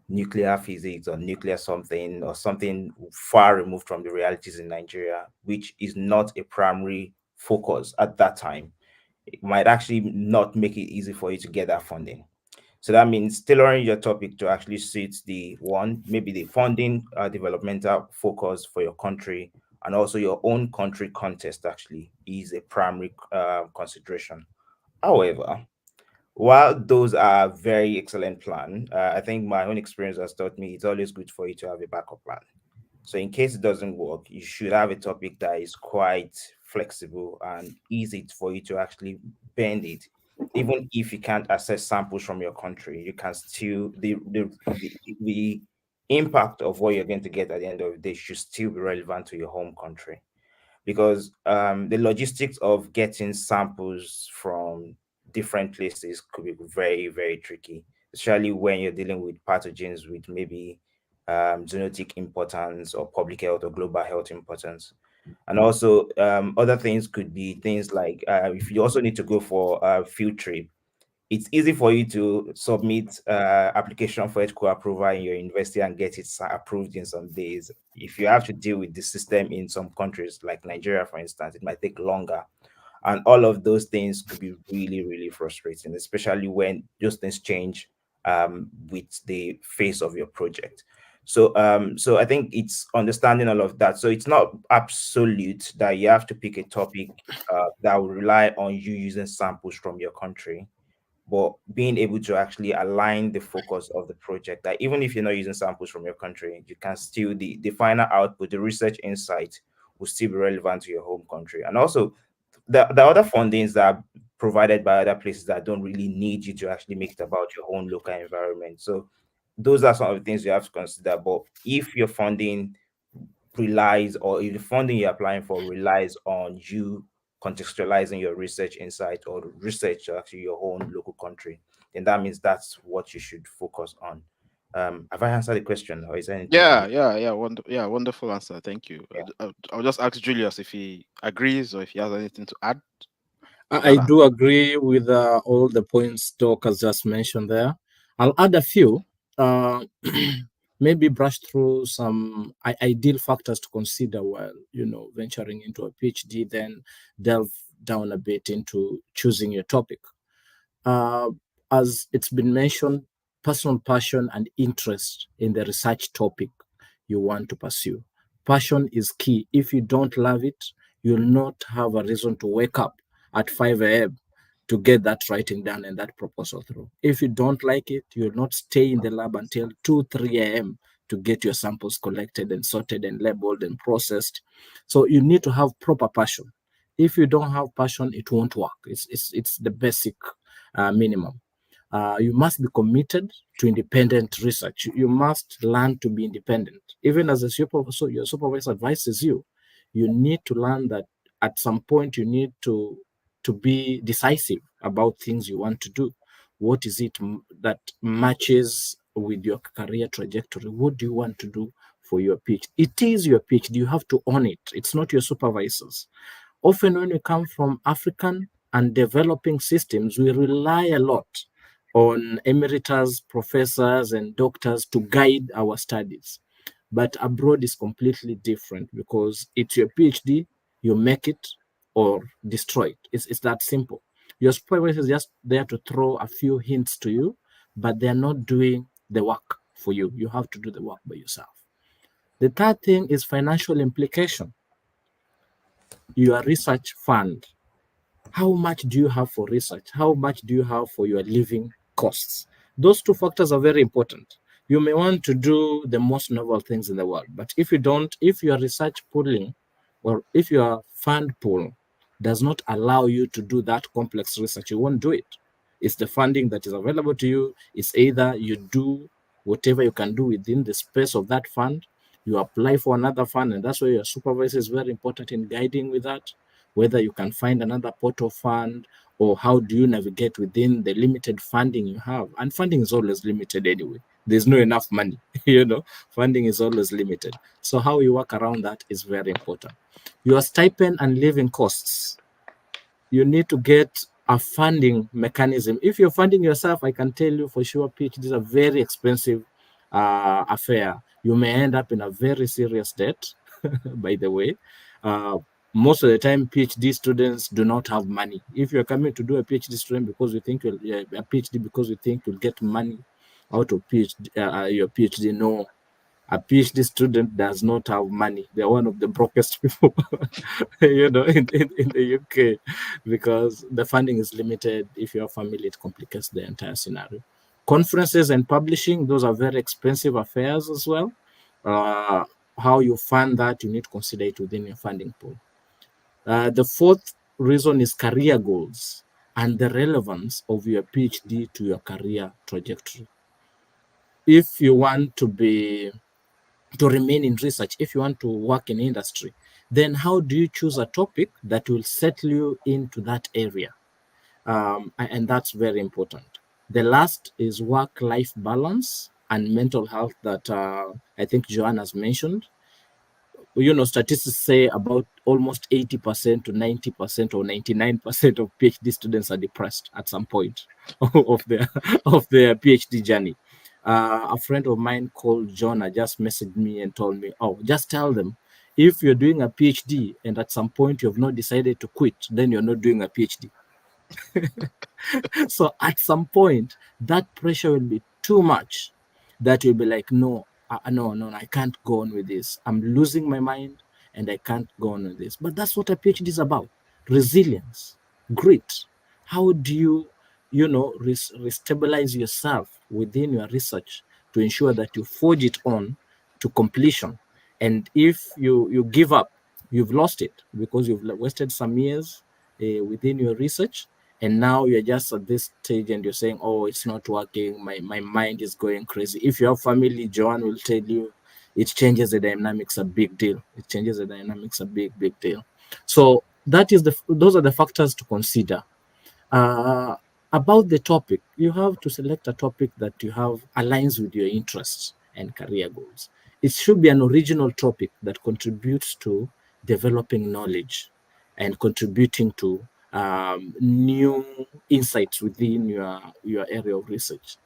nuclear physics or nuclear something or something far removed from the realities in Nigeria, which is not a primary focus at that time, it might actually not make it easy for you to get that funding. So that means tailoring your topic to actually suit the one, maybe the funding, developmental focus for your country, and also your own country context actually is a primary consideration. However, while those are very excellent plan, I think my own experience has taught me it's always good for you to have a backup plan. So in case it doesn't work, you should have a topic that is quite flexible and easy for you to actually bend it. Even if you can't access samples from your country, you can still the impact of what you're going to get at the end of the day should still be relevant to your home country, because the logistics of getting samples from different places could be very, very tricky, especially when you're dealing with pathogens with maybe zoonotic importance or public health or global health importance. And also, other things could be things like if you also need to go for a field trip, it's easy for you to submit application for HCO approval in your university and get it approved in some days. If you have to deal with the system in some countries like Nigeria, for instance, it might take longer. And all of those things could be really, really frustrating, especially when those things change with the face of your project. So I think it's understanding all of that. So it's not absolute that you have to pick a topic that will rely on you using samples from your country, but being able to actually align the focus of the project, that even if you're not using samples from your country, you can still, the final output, the research insight will still be relevant to your home country. And also the other fundings that are provided by other places that don't really need you to actually make it about your own local environment. So those are some of the things you have to consider. But if your funding relies, or if the funding you're applying for relies on you contextualizing your research insight or research to actually your own local country, then that means that's what you should focus on. Have I answered the question, or is there anything Yeah, you... wonderful answer. Thank you. Yeah. I'll just ask Julius if he agrees or if he has anything to add. I do agree with all the points Doc has just mentioned there. I'll add a few. Maybe brush through some ideal factors to consider while venturing into a PhD, then delve down a bit into choosing your topic. As it's been mentioned, personal passion and interest in the research topic you want to pursue. Passion is key. If you don't love it, you'll not have a reason to wake up at 5 a.m. to get that writing done and that proposal through. If you don't like it, you'll not stay in the lab until 2, 3 a.m. to get your samples collected and sorted and labeled and processed. So you need to have proper passion. If you don't have passion, it won't work. It's the basic minimum. You must be committed to independent research. You must learn to be independent. Even as a supervisor, your supervisor advises you, you need to learn that at some point you need to be decisive about things you want to do. What is it that matches with your career trajectory? What do you want to do for your PhD? It is your PhD. You have to own it. It's not your supervisors. Often when we come from African and developing systems, we rely a lot on emeritus professors and doctors to guide our studies. But abroad is completely different because it's your PhD, you make it or destroy it. It's that simple. Your supervisor is just there to throw a few hints to you, but they're not doing the work for you. You have to do the work by yourself. The third thing is financial implication. Your research fund. How much do you have for research? How much do you have for your living costs? Those two factors are very important. You may want to do the most novel things in the world, but if you don't, if your research pooling or if your fund pool does not allow you to do that complex research, you won't do it. It's the funding that is available to you. It's either you do whatever you can do within the space of that fund, you apply for another fund, and that's why your supervisor is very important in guiding with that, whether you can find another portal fund or how do you navigate within the limited funding you have. And funding is always limited anyway. There's no enough money, funding is always limited. So how you work around that is very important. Your stipend and living costs. You need to get a funding mechanism. If you're funding yourself, I can tell you for sure, PhD is a very expensive affair. You may end up in a very serious debt, by the way. Most of the time, PhD students do not have money. If you're coming to do a PhD student because you think you'll a PhD because you think you'll get money out of your PhD, no. A PhD student does not have money. They're one of the brokest people, in the UK, because the funding is limited. If you're a family, it complicates the entire scenario. Conferences and publishing, those are very expensive affairs as well. How you fund that, you need to consider it within your funding pool. The fourth reason is career goals and the relevance of your PhD to your career trajectory. If you want to remain in research, if you want to work in industry, then how do you choose a topic that will settle you into that area? And that's very important. The last is work-life balance and mental health that I think Joanne has mentioned. Statistics say about almost 80% to 90% or 99% of PhD students are depressed at some point of their PhD journey. A friend of mine called Jonah just messaged me and told me, just tell them, if you're doing a PhD and at some point you have not decided to quit, then you're not doing a PhD. So at some point, that pressure will be too much that you'll be like, no, I can't go on with this. I'm losing my mind and I can't go on with this. But that's what a PhD is about. Resilience, grit. How do you, restabilize yourself within your research to ensure that you forge it on to completion? And if you give up, you've lost it because you've wasted some years within your research. And now you're just at this stage and you're saying, it's not working. My mind is going crazy. If you have family, Joanne will tell you, it changes the dynamics a big deal. It changes the dynamics a big deal. So those are the factors to consider. About the topic, you have to select a topic that you have aligns with your interests and career goals. It should be an original topic that contributes to developing knowledge and contributing to new insights within your area of research.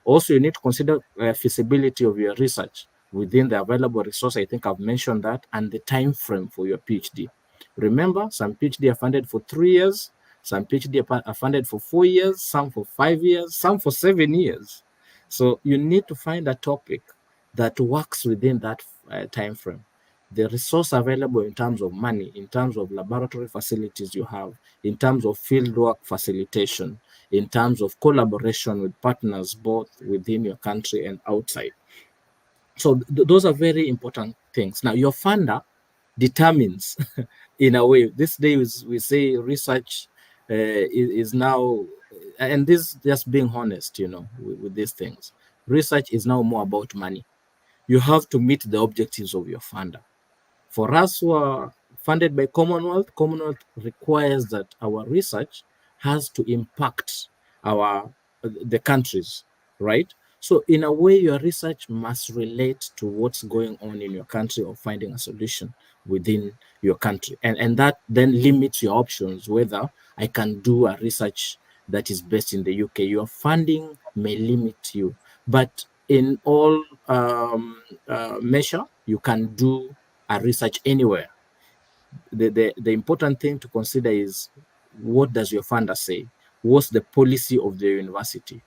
Also, you need to consider feasibility of your research within the available resource. I think I've mentioned that, and the time frame for your PhD. Remember, some PhD are funded for 3 years, some PhD are funded for 4 years, some for 5 years, some for 7 years. So you need to find a topic that works within that time frame. The resource available in terms of money, in terms of laboratory facilities you have, in terms of fieldwork facilitation, in terms of collaboration with partners both within your country and outside. So those are very important things. Now, your funder determines, in a way, this day we say research is now, and this just being honest, with these things. Research is now more about money. You have to meet the objectives of your funder. For us who are funded by Commonwealth requires that our research has to impact the countries, right? So in a way, your research must relate to what's going on in your country or finding a solution within your country. And that then limits your options, whether I can do a research that is based in the UK. Your funding may limit you, but in all measure, you can do a research anywhere. The important thing to consider is, what does your funder say? What's the policy of the university?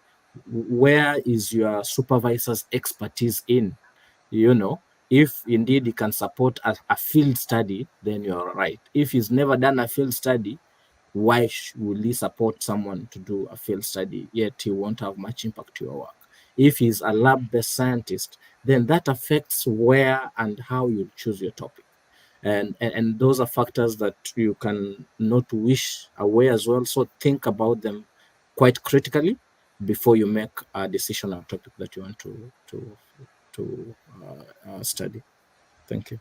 Where is your supervisor's expertise in? If indeed he can support a field study, then you're right. If he's never done a field study, why will he support someone to do a field study, yet he won't have much impact to your work? If he's a lab-based scientist, then that affects where and how you choose your topic. And those are factors that you can not wish away as well. So think about them quite critically before you make a decision on a topic that you want to study. Thank you.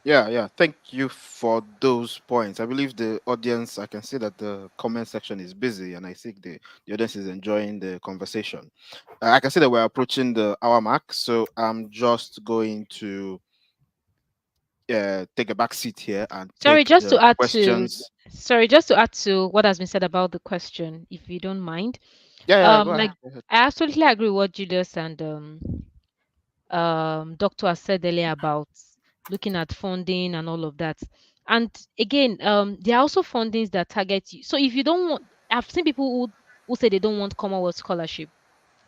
Yeah. Thank you for those points. I believe the audience, I can see that the comment section is busy, and I think the audience is enjoying the conversation. I can see that we're approaching the hour mark, so I'm just going to take a back seat here and Sorry, take just the to add questions. just to add to what has been said about the question, if you don't mind. Yeah, go Like, ahead. Go ahead. I absolutely agree with what Julius and Doctor has said earlier about looking at funding and all of that. And again, there are also fundings that target you. So if you don't want, I've seen people who say they don't want Commonwealth scholarship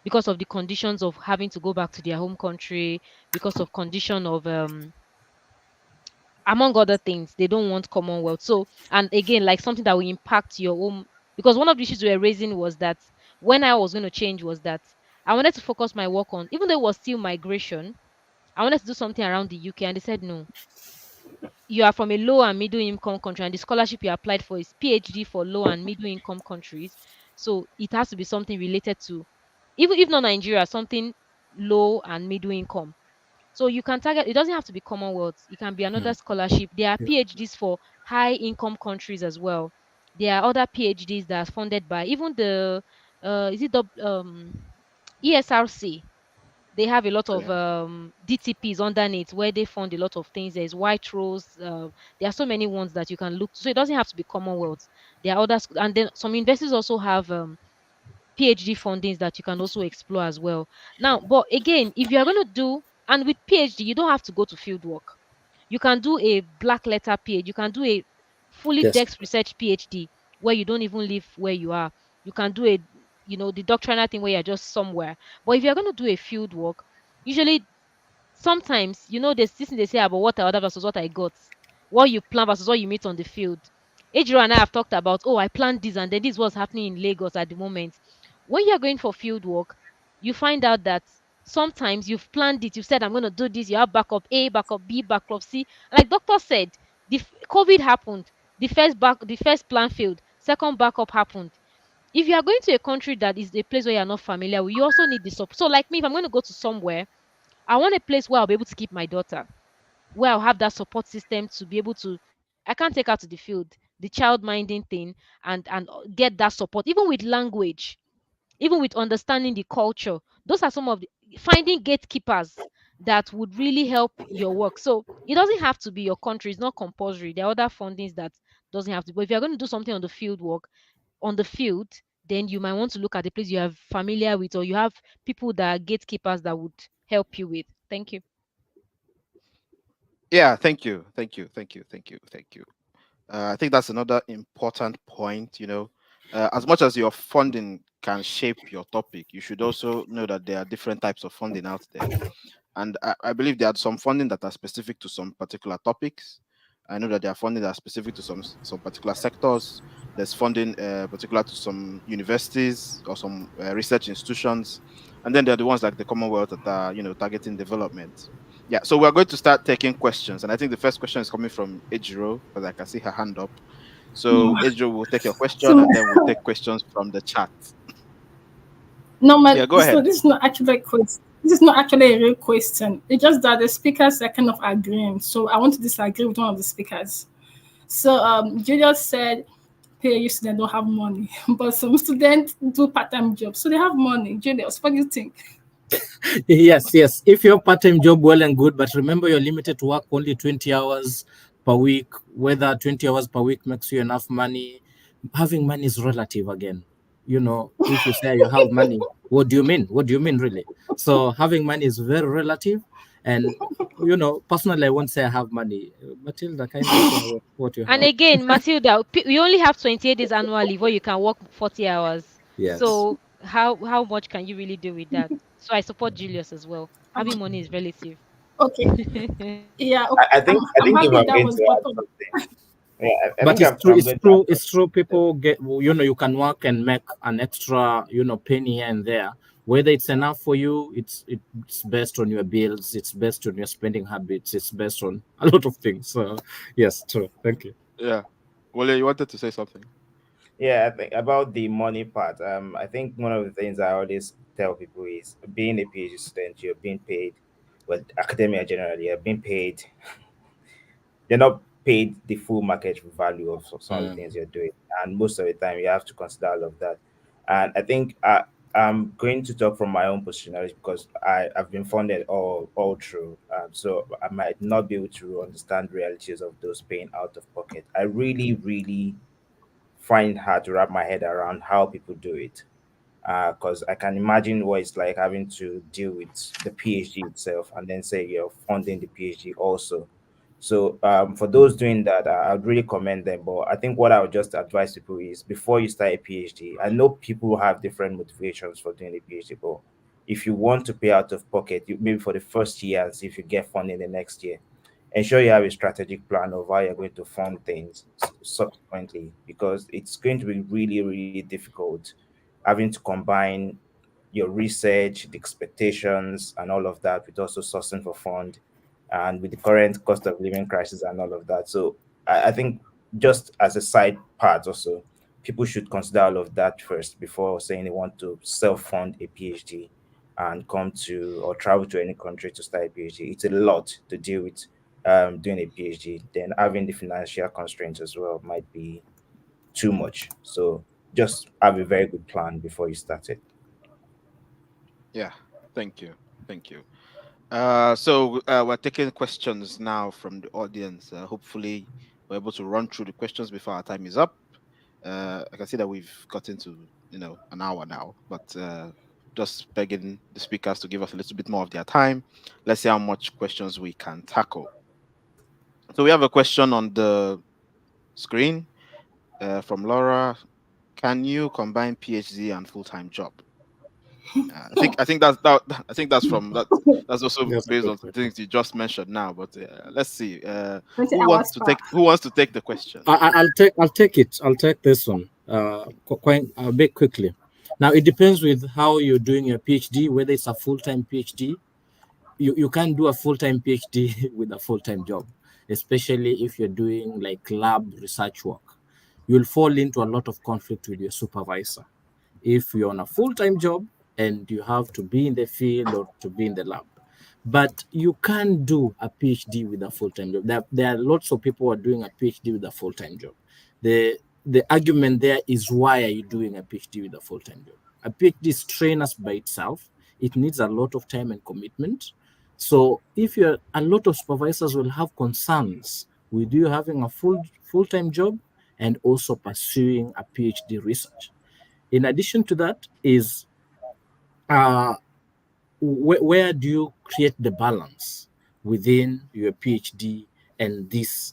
because of the conditions of having to go back to their home country, because of condition of among other things, they don't want Commonwealth. So, and again, like something that will impact your own, because one of the issues we were raising was that when I was going to change was that I wanted to focus my work on, even though it was still migration, I wanted to do something around the UK, and they said no. You are from a low and middle income country, and the scholarship you applied for is PhD for low and middle income countries. So it has to be something related to, even if not Nigeria, something low and middle income. So you can target, it doesn't have to be Commonwealth. It can be another scholarship. There are Yeah. PhDs for high income countries as well. There are other PhDs that are funded by even the is it the ESRC. They have a lot of Yeah. DTPs underneath where they fund a lot of things. There's White Rose. There are so many ones that you can look to. So it doesn't have to be Commonwealth. There are others, and then some universities also have PhD fundings that you can also explore as well. Now, but again, if you are going to do, and with PhD, you don't have to go to field work. You can do a black letter PhD. You can do a fully Yes. desk research PhD where you don't even live where you are. You can do a, the doctrinal thing where you're just somewhere. But if you're going to do a field work, usually sometimes, there's this thing they say about what I ordered versus what I got. What you plan versus what you meet on the field. Ejiro and I have talked about, oh, I planned this and then this was happening in Lagos at the moment. When you're going for field work, you find out that sometimes you've planned it. You said, I'm going to do this. You have backup A, backup B, backup C. Like doctor said, COVID happened. The first plan failed. Second backup happened. If you are going to a country that is a place where you're not familiar with, you also need the support. So like me, if I'm going to go to somewhere, I want a place where I'll be able to keep my daughter, where I'll have that support system to be able to. I can't take her to the field, the child minding thing, and get that support, even with language, even with understanding the culture. Those are some of the finding gatekeepers that would really help your work. So it doesn't have to be your country; it's not compulsory. There are other fundings that doesn't have to. But if you're going to do something on the field work, on the field, then you might want to look at the place you are familiar with, or you have people that are gatekeepers that would help you with. Thank you. Yeah, thank you. I think that's another important point. As much as your funding can shape your topic, you should also know that there are different types of funding out there. And I believe there are some funding that are specific to some particular topics. I know that there are funding that are specific to some particular sectors. There's funding particular to some universities or some research institutions, and then there are the ones like the Commonwealth that are targeting development. Yeah, so we're going to start taking questions, and I think the first question is coming from Ejiro because I can see her hand up. So Ejiro will take your question, So and then we'll take questions from the chat. no, Yeah, go ahead. this is not actually a question. This is not actually a real question. It's just that the speakers are kind of agreeing. So I want to disagree with one of the speakers. So Julius said PhD students don't have money, but some students do part-time jobs, so they have money. Julius, what do you think? Yes. If your part-time job, well and good, but remember you're limited to work only 20 hours per week. Whether 20 hours per week makes you enough money, having money is relative again. If you say you have money, what do you mean? What do you mean really? So having money is very relative. And personally, I won't say I have money. Matilda, kindly share what you And have. again, Matilda, we only have 28 days annual leave where you can work 40 hours. Yes. So how much can you really do with that? So I support Julius as well. Having money is relative. Okay, yeah, okay. I think I I'm think if happy I'm that going was to brought add up. something, yeah, I But think it's I'm, true. I'm It's going to true. add It's true. something. People get. You can work and make an extra, penny here and there. Whether it's enough for you, it's based on your bills. It's based on your spending habits. It's based on a lot of things. So, yes, true. Thank you. Yeah. Well, you wanted to say something. Yeah, I think about the money part. I think one of the things I always tell people is being a PhD student, you're being paid, well, academia generally, you're being paid. They're not paid the full market value of some of the things you're doing, and most of the time you have to consider all of that. And I think I'm going to talk from my own position because I've been funded all through, so I might not be able to understand realities of those paying out of pocket. I really find hard to wrap my head around how people do it, because I can imagine what it's like having to deal with the PhD itself and then say you're funding the PhD also. So for those doing that, I'd really commend them. But I think what I would just advise people is before you start a PhD, I know people have different motivations for doing a PhD, but if you want to pay out of pocket, maybe for the first year and see if you get funding the next year, ensure you have a strategic plan of how you're going to fund things subsequently, because it's going to be really difficult having to combine your research, the expectations, and all of that with also sourcing for fund, and with the current cost of living crisis and all of that. So I think just as a side part also, people should consider all of that first before saying they want to self-fund a PhD and come to or travel to any country to start a PhD. It's a lot to deal with doing a PhD. Then having the financial constraints as well might be too much. So just have a very good plan before you start it. Yeah. Thank you. Thank you. So we're taking questions now from the audience. Hopefully, we're able to run through the questions before our time is up. I can see that we've gotten to an hour now, but just begging the speakers to give us a little bit more of their time. Let's see how much questions we can tackle. So we have a question on the screen from Laura. Can you combine PhD and full-time job? I think that's from that. That's also That's a based good on question. things you just mentioned now. But let's see. 20 Who hours wants to per. take Who wants to take the question? I'll take it. I'll take this one. Quite a bit quickly. Now it depends with how you're doing your PhD, whether it's a full-time PhD. You can't do a full-time PhD with a full-time job, especially if you're doing like lab research work. You'll fall into a lot of conflict with your supervisor if you're on a full-time job and you have to be in the field or to be in the lab. But you can do a PhD with a full-time job. There are lots of people who are doing a PhD with a full-time job. The argument there is, why are you doing a PhD with a full-time job? A PhD is strenuous by itself. It needs a lot of time and commitment. So if you're, a lot of supervisors will have concerns with you having a full-time job and also pursuing a PhD research. In addition to that is uh, where do you create the balance within your PhD and this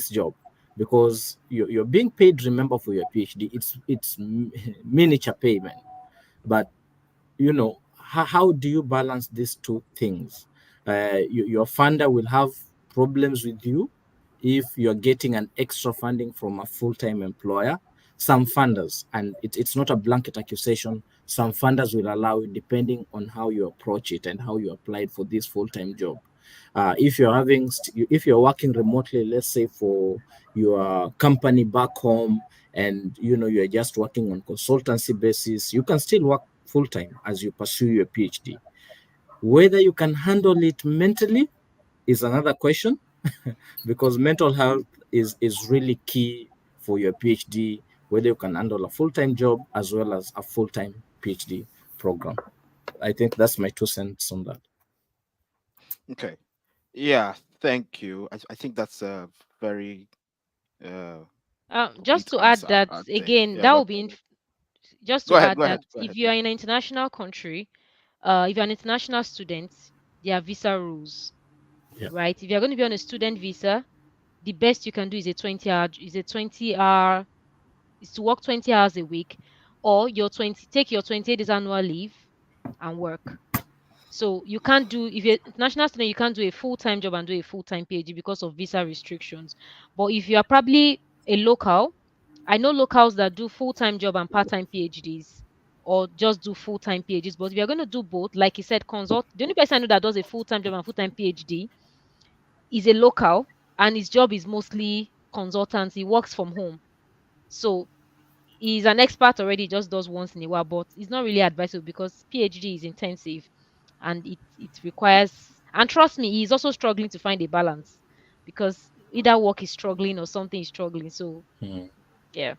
job? Because you're being paid, remember, for your PhD. It's miniature payment, but how do you balance these two things? Your funder will have problems with you if you're getting an extra funding from a full-time employer. Some funders, and it's not a blanket accusation, some funders will allow it depending on how you approach it and how you applied for this full-time job. If you're working remotely, let's say for your company back home, and you're just working on consultancy basis, you can still work full time as you pursue your PhD. Whether you can handle it mentally is another question, because mental health is really key for your PhD, whether you can handle a full-time job as well as a full-time PhD program. I think that's my 2 cents on that. Okay. Yeah, thank you. I think that's a very Just complete to add answer, that I'd say. again, Yeah, that go will ahead. be just Go to ahead. add Go that ahead. Go if ahead. you Yeah. are in an international country, if you're an international student, there are visa rules, Yeah. right? If you're going to be on a student visa, the best you can do is a 20 hour is to work 20 hours a week, or take your 28 days annual leave and work. So you can't do, if you're international student, you can't do a full-time job and do a full-time PhD because of visa restrictions. But if you are probably a local, I know locals that do full-time job and part-time PhDs, or just do full-time PhDs. But if you're going to do both, like you said, the only person I know that does a full-time job and full-time PhD is a local, and his job is mostly consultancy. He works from home. So he's an expert already, just does once in a while, but it's not really advisable because PhD is intensive and it requires, and trust me, he's also struggling to find a balance because either work is struggling or something is struggling. So yeah.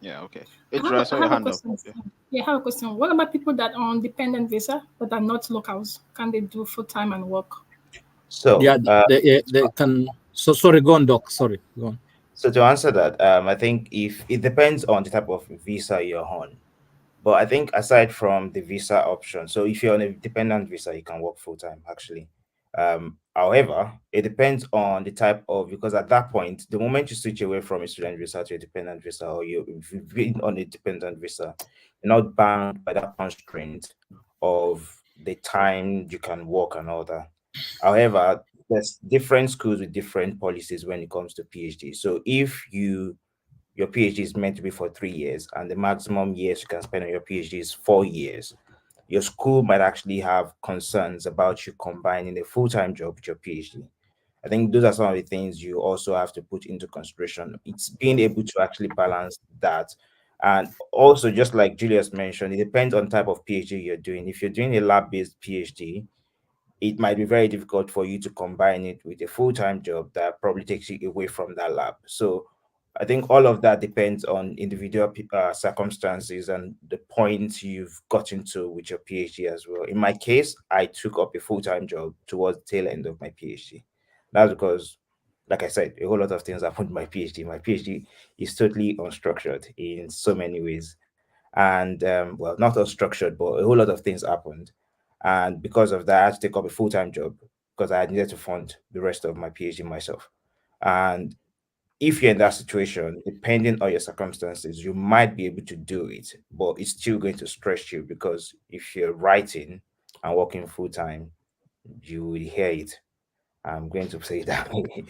Yeah, okay. I have Ejiro, I a, saw I your have a hand up. question. Yeah. Yeah, I have a question. What about people that are on dependent visa but are not locals? Can they do full time and work? Yeah, So, they can. So sorry, go on, Doc. Sorry, go on. so to answer that, I think if it depends on the type of visa you're on. But I think aside from the visa option, so if you're on a dependent visa, you can work full time actually. However, it depends on the type of, because at that point, the moment you switch away from a student visa to a dependent visa, or if you've been on a dependent visa, you're not bound by that constraint of the time you can work and all that. However, there's different schools with different policies when it comes to PhD. So if your PhD is meant to be for 3 years, and the maximum years you can spend on your PhD is 4 years, your school might actually have concerns about you combining a full-time job with your PhD. I think those are some of the things you also have to put into consideration. It's being able to actually balance that. And also, just like Julius mentioned, it depends on type of PhD you're doing. If you're doing a lab-based PhD, it might be very difficult for you to combine it with a full-time job that probably takes you away from that lab. So I think all of that depends on individual circumstances and the points you've gotten to with your PhD as well. In my case, I took up a full-time job towards the tail end of my PhD. That's because, like I said, a whole lot of things happened to my PhD. My PhD is totally unstructured in so many ways. And well, not unstructured, but a whole lot of things happened. And because of that, I had to take up a full-time job because I needed to fund the rest of my PhD myself. And if you're in that situation, depending on your circumstances, you might be able to do it, but it's still going to stress you because if you're writing and working full time, you will hear it. I'm going to say it that way.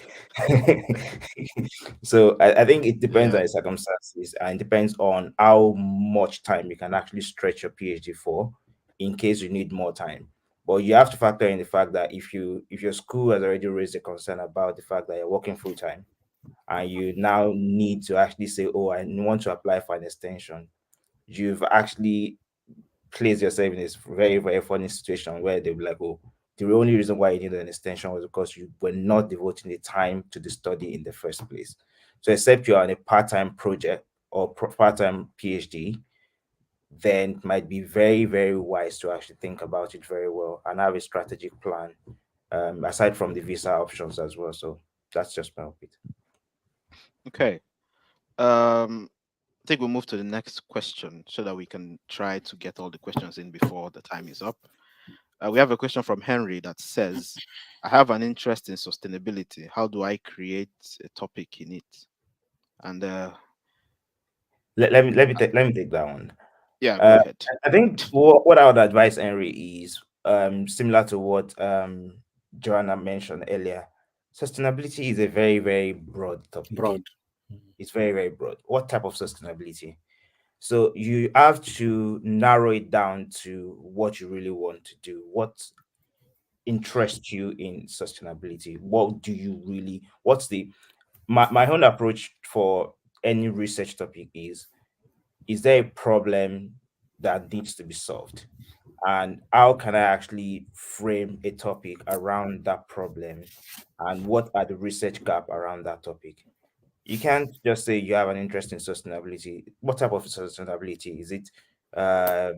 So I think it depends on Yeah. the circumstances and it depends on how much time you can actually stretch your PhD for in case you need more time. But you have to factor in the fact that if your school has already raised a concern about the fact that you're working full time and you now need to actually say, oh, I want to apply for an extension, you've actually place yourself in this very, very funny situation where they'll be like, oh, the only reason why you needed an extension was because you were not devoting the time to the study in the first place. So, except you're on a part time project or part time PhD, then it might be very, very wise to actually think about it very well and have a strategic plan aside from the visa options as well. So, that's just my opinion. Okay. I think we'll move to the next question so that we can try to get all the questions in before the time is up. We have a question from Henry that says, I have an interest in sustainability. How do I create a topic in it? And Let me take that one. yeah, go Uh, ahead. I think what I would advise Henry is similar to what Joanna mentioned earlier. Sustainability is a very, very broad topic. Broad. It's very, very broad. What type of sustainability? So you have to narrow it down to what you really want to do. What interests you in sustainability? What do you really, what's the, my own approach for any research topic is there a problem that needs to be solved? And how can I actually frame a topic around that problem? And what are the research gap around that topic? You can't just say you have an interest in sustainability. What type of sustainability? Is it uh,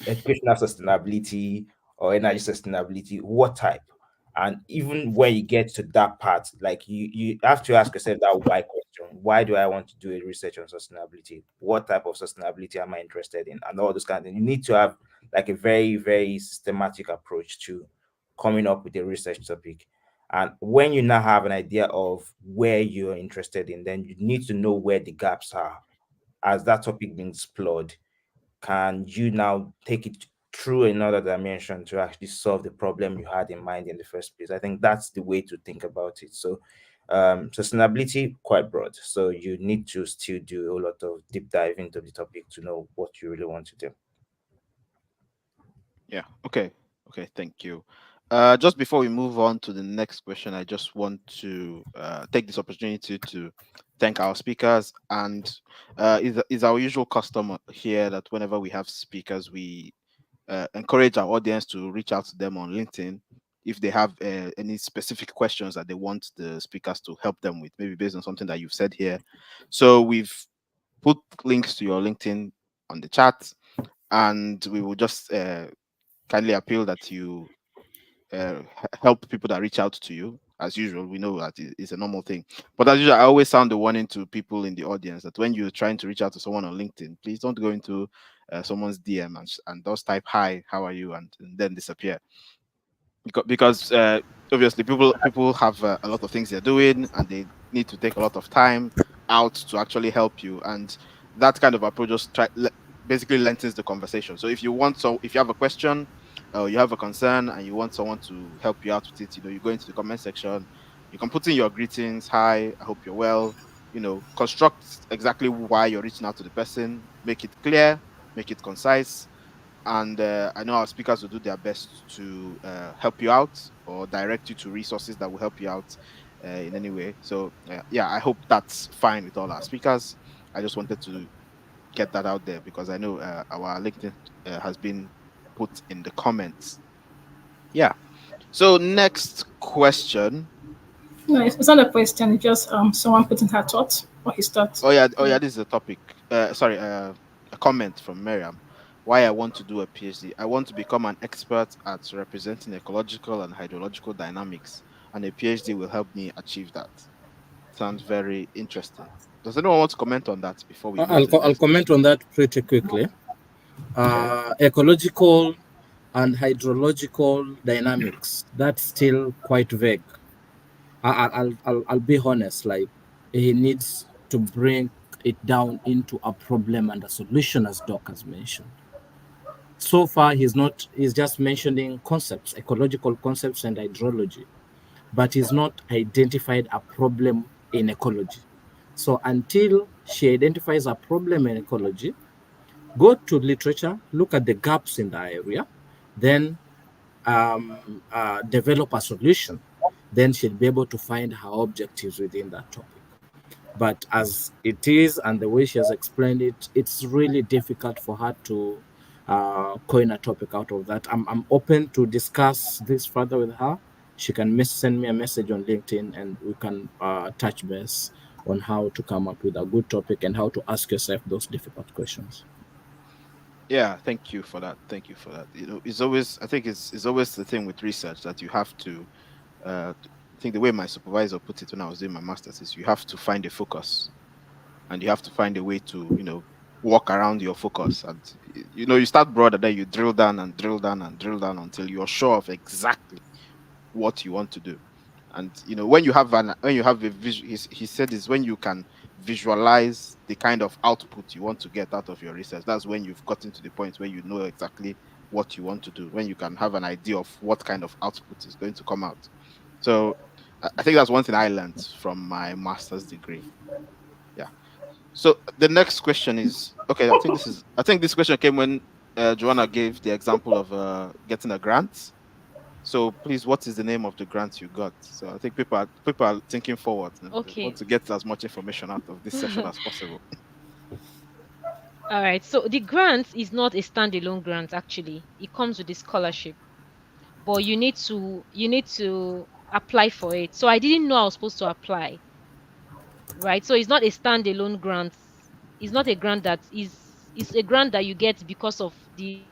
educational sustainability or energy sustainability? What type? And even when you get to that part, like you have to ask yourself that why question. Why do I want to do a research on sustainability? What type of sustainability am I interested in? And all those kind of things. You need to have like a very, very systematic approach to coming up with a research topic. And when you now have an idea of where you're interested in, then you need to know where the gaps are as that topic being explored. Can you now take it through another dimension to actually solve the problem you had in mind in the first place? I think that's the way to think about it. So sustainability quite broad, so you need to still do a whole lot of deep dive into the topic to know what you really want to do. Yeah. Okay. Okay. Thank you. Just before we move on to the next question, I just want to take this opportunity to thank our speakers. And is our usual custom here that whenever we have speakers, we encourage our audience to reach out to them on LinkedIn if they have any specific questions that they want the speakers to help them with, maybe based on something that you've said here. So we've put links to your LinkedIn on the chat, and we will just kindly appeal that you help people that reach out to you. As usual, we know that it's a normal thing. But as usual, I always sound the warning to people in the audience that when you're trying to reach out to someone on LinkedIn, please don't go into someone's DM and just type "Hi, how are you?" and then disappear. Because obviously people have a lot of things they're doing, and they need to take a lot of time out to actually help you. And that kind of approach just basically lengthens the conversation. So if you have a question, or you have a concern, and you want someone to help you out with it, you go into the comment section, you can put in your greetings: "Hi, I hope you're well." Construct exactly why you're reaching out to the person, make it clear, make it concise. And I know our speakers will do their best to help you out or direct you to resources that will help you out in any way. So yeah, I hope that's fine with all our speakers. I just wanted to get that out there because I know our LinkedIn has been put in the comments. Yeah. So next question. No, it's not a question. It's just someone putting her thoughts or his thoughts. Oh yeah, this is a topic. Sorry, a comment from Miriam. Why I want to do a PhD. I want to become an expert at representing ecological and hydrological dynamics, and a PhD will help me achieve that. Sounds very interesting. Does anyone want to comment on that before we move to the I'll next comment question? on that pretty quickly. Ecological and hydrological dynamics, that's still quite vague. I'll be honest, like he needs to bring it down into a problem and a solution, as Doc has mentioned. So far, he's just mentioning concepts, ecological concepts and hydrology, but he's not identified a problem in ecology. So until she identifies a problem in ecology, go to literature, look at the gaps in the area, then develop a solution. Then she'll be able to find her objectives within that topic. But as it is, and the way she has explained it, it's really difficult for her to coin a topic out of that. I'm open to discuss this further with her. She can send me a message on LinkedIn, and we can touch base on how to come up with a good topic and how to ask yourself those difficult questions. Yeah, thank you for that. Thank you for that. It's always, I think it's always the thing with research that you have to I think the way my supervisor put it when I was doing my master's is you have to find a focus, and you have to find a way to walk around your focus. And you start broad, and then you drill down and drill down and drill down until you're sure of exactly what you want to do. And when you have a vision, he said, is when you can visualize the kind of output you want to get out of your research. That's when you've gotten to the point where you know exactly what you want to do, when you can have an idea of what kind of output is going to come out. So I think that's one thing I learned from my master's degree. Yeah. So the next question is, okay, I think this question came when Joanna gave the example of getting a grant. So please, what is the name of the grant you got? So I think people are thinking forward and they Okay. want to get as much information out of this session as possible. All right. So the grant is not a standalone grant actually. It comes with the scholarship, but you need to apply for it. So I didn't know I was supposed to apply, right? So it's not a standalone grant. It's not a grant that is it's a grant that you get because of the mother grant.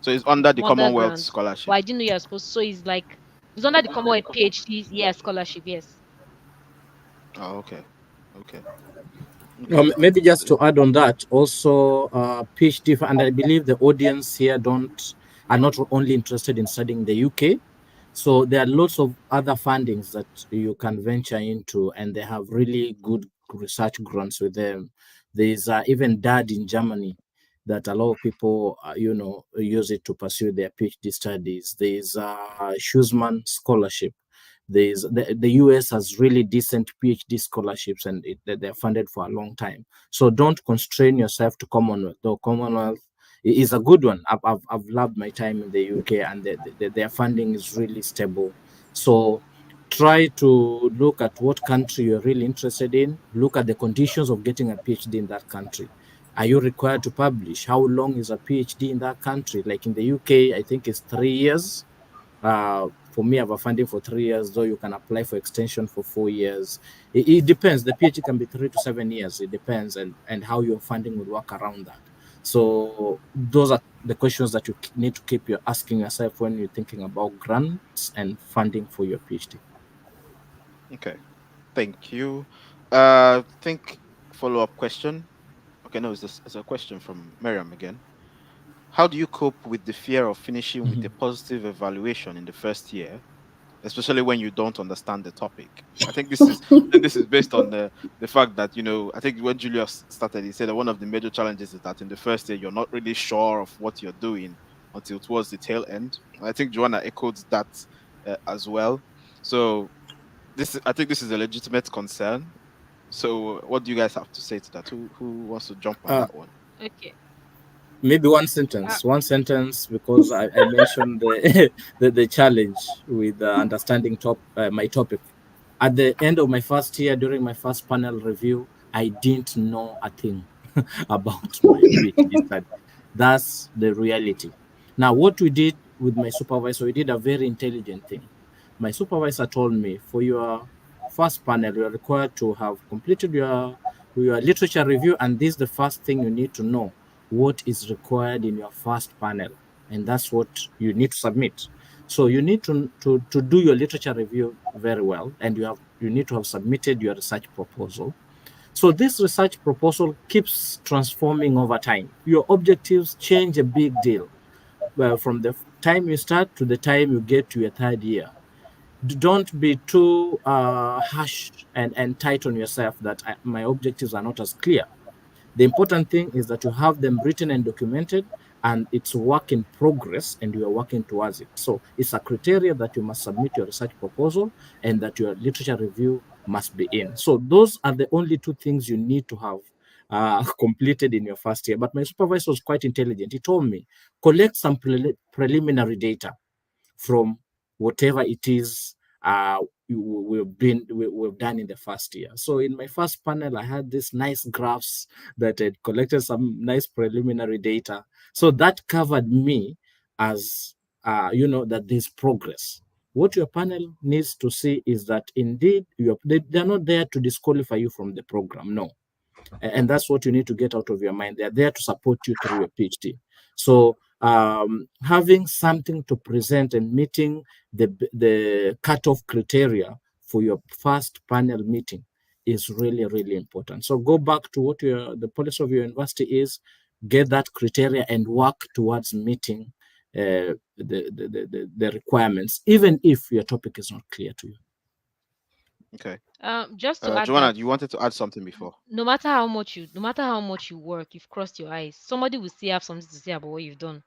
So it's But under I the didn't know you're Commonwealth supposed. So scholarship. it's like it's under the Commonwealth PhD, yeah, scholarship, yes. Oh, okay, okay, okay. Maybe just to add on that, also PhD, and I believe the audience here don't are not only interested in studying the UK. So there are lots of other fundings that you can venture into, and they have really good research grants with them. There's even DAD in Germany that a lot of people, use it to pursue their PhD studies. There's 𝐒𝐚𝐿 scholarship. The US has really decent PhD scholarships, and they're funded for a long time. So don't constrain yourself to Commonwealth. Though Commonwealth is a good one. I've loved my time in the UK, and their funding is really stable. So try to look at what country you're really interested in. Look at the conditions of getting a PhD in that country. Are you required to publish? How long is a PhD in that country? Like in the UK, I think it's 3 years. For me, I have a funding for 3 years, though you can apply for extension for 4 years. It depends. The PhD can be 3 to 7 years. It depends, and how your funding will work around that. So those are the questions that you need to keep you asking yourself when you're thinking about grants and funding for your PhD. Okay, thank you. Think follow-up question. Okay, no, it's a question from Miriam again. How do you cope with the fear of finishing with a positive evaluation in the first year, especially when you don't understand the topic? I think this is based on the fact that I think when Julius started, he said that one of the major challenges is that in the first year you're not really sure of what you're doing until towards the tail end. I think Joanna echoed that as well. So I think this is a legitimate concern. So what do you guys have to say to that? Who wants to jump on Uh, that one? Okay. Maybe one Uh, sentence, because I mentioned the challenge with understanding my topic. At the end of my first year, during my first panel review, I didn't know a thing about my PhD study. That's the reality. Now, what we did with my supervisor, we did a very intelligent thing. My supervisor told me, for your first panel, you are required to have completed your literature review, and this is the first thing you need to know what is required in your first panel, and that's what you need to submit. So you need to do your literature review very well, and you need to have submitted your research proposal. So this research proposal keeps transforming over time. Your objectives change a big deal. Well, from the time you start to the time you get to your third year. Don't be too harsh and tight on yourself that my objectives are not as clear. The important thing is that you have them written and documented, and it's work in progress, and you are working towards it. So it's a criteria that you must submit your research proposal and that your literature review must be in. So those are the only two things you need to have completed in your first year. But my supervisor was quite intelligent. He told me, collect some preliminary data from whatever it is we've done in the first year. So in my first panel, I had these nice graphs that had collected some nice preliminary data. So that covered me as that there's progress. What your panel needs to see is that indeed they're not there to disqualify you from the program. No, and that's what you need to get out of your mind. They're there to support you through your PhD. So having something to present and meeting the cutoff criteria for your first panel meeting is really, really important. So go back to what the policy of your university is, get that criteria and work towards meeting the requirements, even if your topic is not clear to you. Okay. just to add Joanna, that, you wanted to add something before. no matter how much you work, you've crossed your eyes. Somebody will still have something to say about what you've done.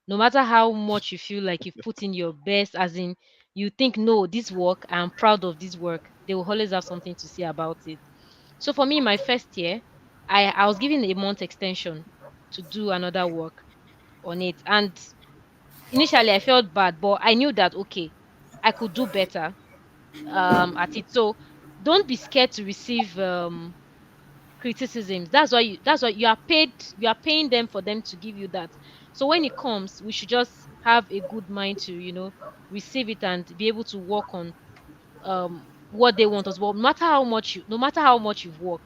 No matter how much you feel like you've put in your best, as in you think, no, this work, I'm proud of this work, they will always have something to say about it. So for me, my first year, I was given a month extension to do another work on it. And initially I felt bad, but I knew that okay, I could do better at it. So don't be scared to receive criticisms. That's why you are paying them for them to give you that. So when it comes, we should just have a good mind to, receive it and be able to work on what they want us. But no matter how much you've worked,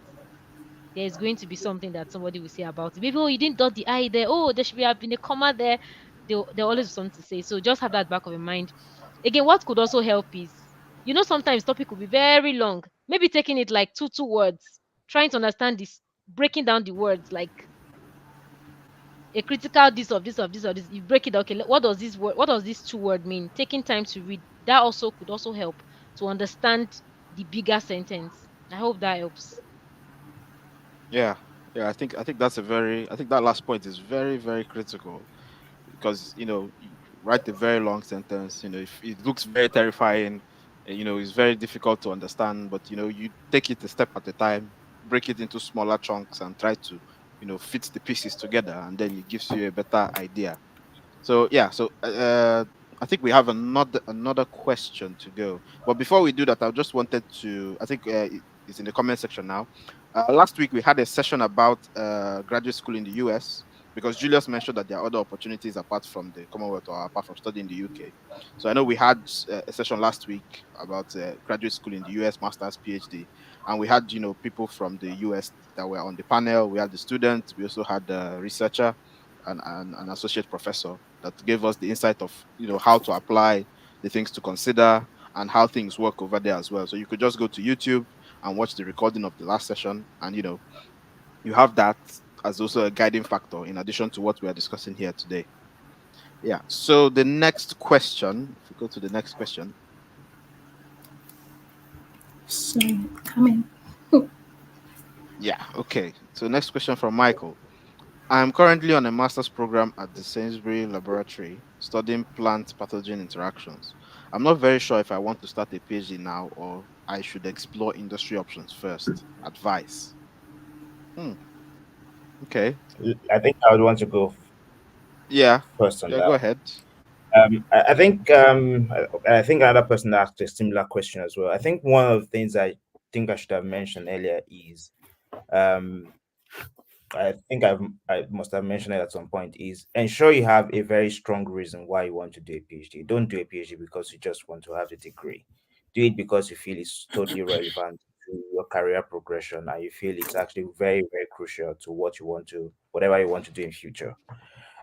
there's going to be something that somebody will say about it. Maybe, oh, you didn't dot the I there. Oh, there should be have been a comma there. They always have something to say. So just have that back of your mind. Again, what could also help is, sometimes topic could be very long. Maybe taking it like two words, trying to understand this, breaking down the words like a critical this of this of this of this. You break it down. Okay, what does this word? What does this two word mean? Taking time to read that also could also help to understand the bigger sentence. I hope that helps. Yeah, yeah. I think that last point is very, very critical because you write a very long sentence. If it looks very terrifying, it's very difficult to understand. But you take it a step at a time, break it into smaller chunks, and try to fit the pieces together, and then it gives you a better idea. So yeah, so I think we have another question to go. But before we do that, I just wanted to. I think it's in the comment section now. Last week we had a session about graduate school in the US because Julius mentioned that there are other opportunities apart from the Commonwealth or apart from studying in the UK. So I know we had a session last week about graduate school in the US, masters, PhD, and we had people from the US that were on the panel. We had the students. We also had the researcher and an associate professor that gave us the insight of how to apply the things to consider and how things work over there as well. So you could just go to YouTube and watch the recording of the last session, and you have that as also a guiding factor in addition to what we are discussing here today. Yeah. So the next question, if we go to the next question. Sorry, come in. Yeah. Okay. So next question from Michael. I am currently on a master's program at the Sainsbury Laboratory studying plant pathogen interactions. I'm not very sure if I want to start a PhD now or I should explore industry options first. Advice. Hmm. Okay. I think I would want to go Yeah. first on Yeah. Go that. ahead. I think another person asked a similar question as well. I think one of the things I think I should have mentioned earlier is um, I think I must have mentioned it at some point is ensure you have a very strong reason why you want to do a PhD. Don't do a PhD because you just want to have the degree. Do it because you feel it's totally relevant to your career progression and you feel it's actually very, very crucial to whatever you want to do in future.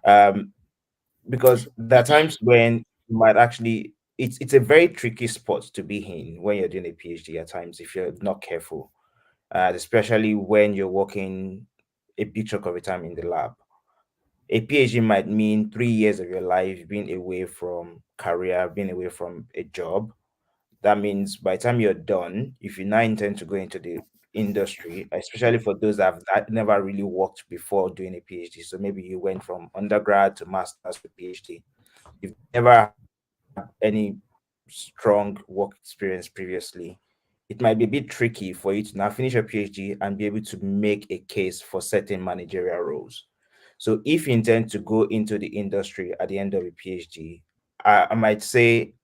Um, because there are times when you might actually it's a very tricky spot to be in when you're doing a PhD at times if you're not careful, especially when you're working a big chunk of the time in the lab. A PhD might mean 3 years of your life being away from career, being away from a job. That means by the time you're done, if you now intend to go into the industry, especially for those that never really worked before doing a PhD, so maybe you went from undergrad to master's to PhD, you've never had any strong work experience previously, it might be a bit tricky for you to now finish your PhD and be able to make a case for certain managerial roles. So if you intend to go into the industry at the end of a PhD, I might say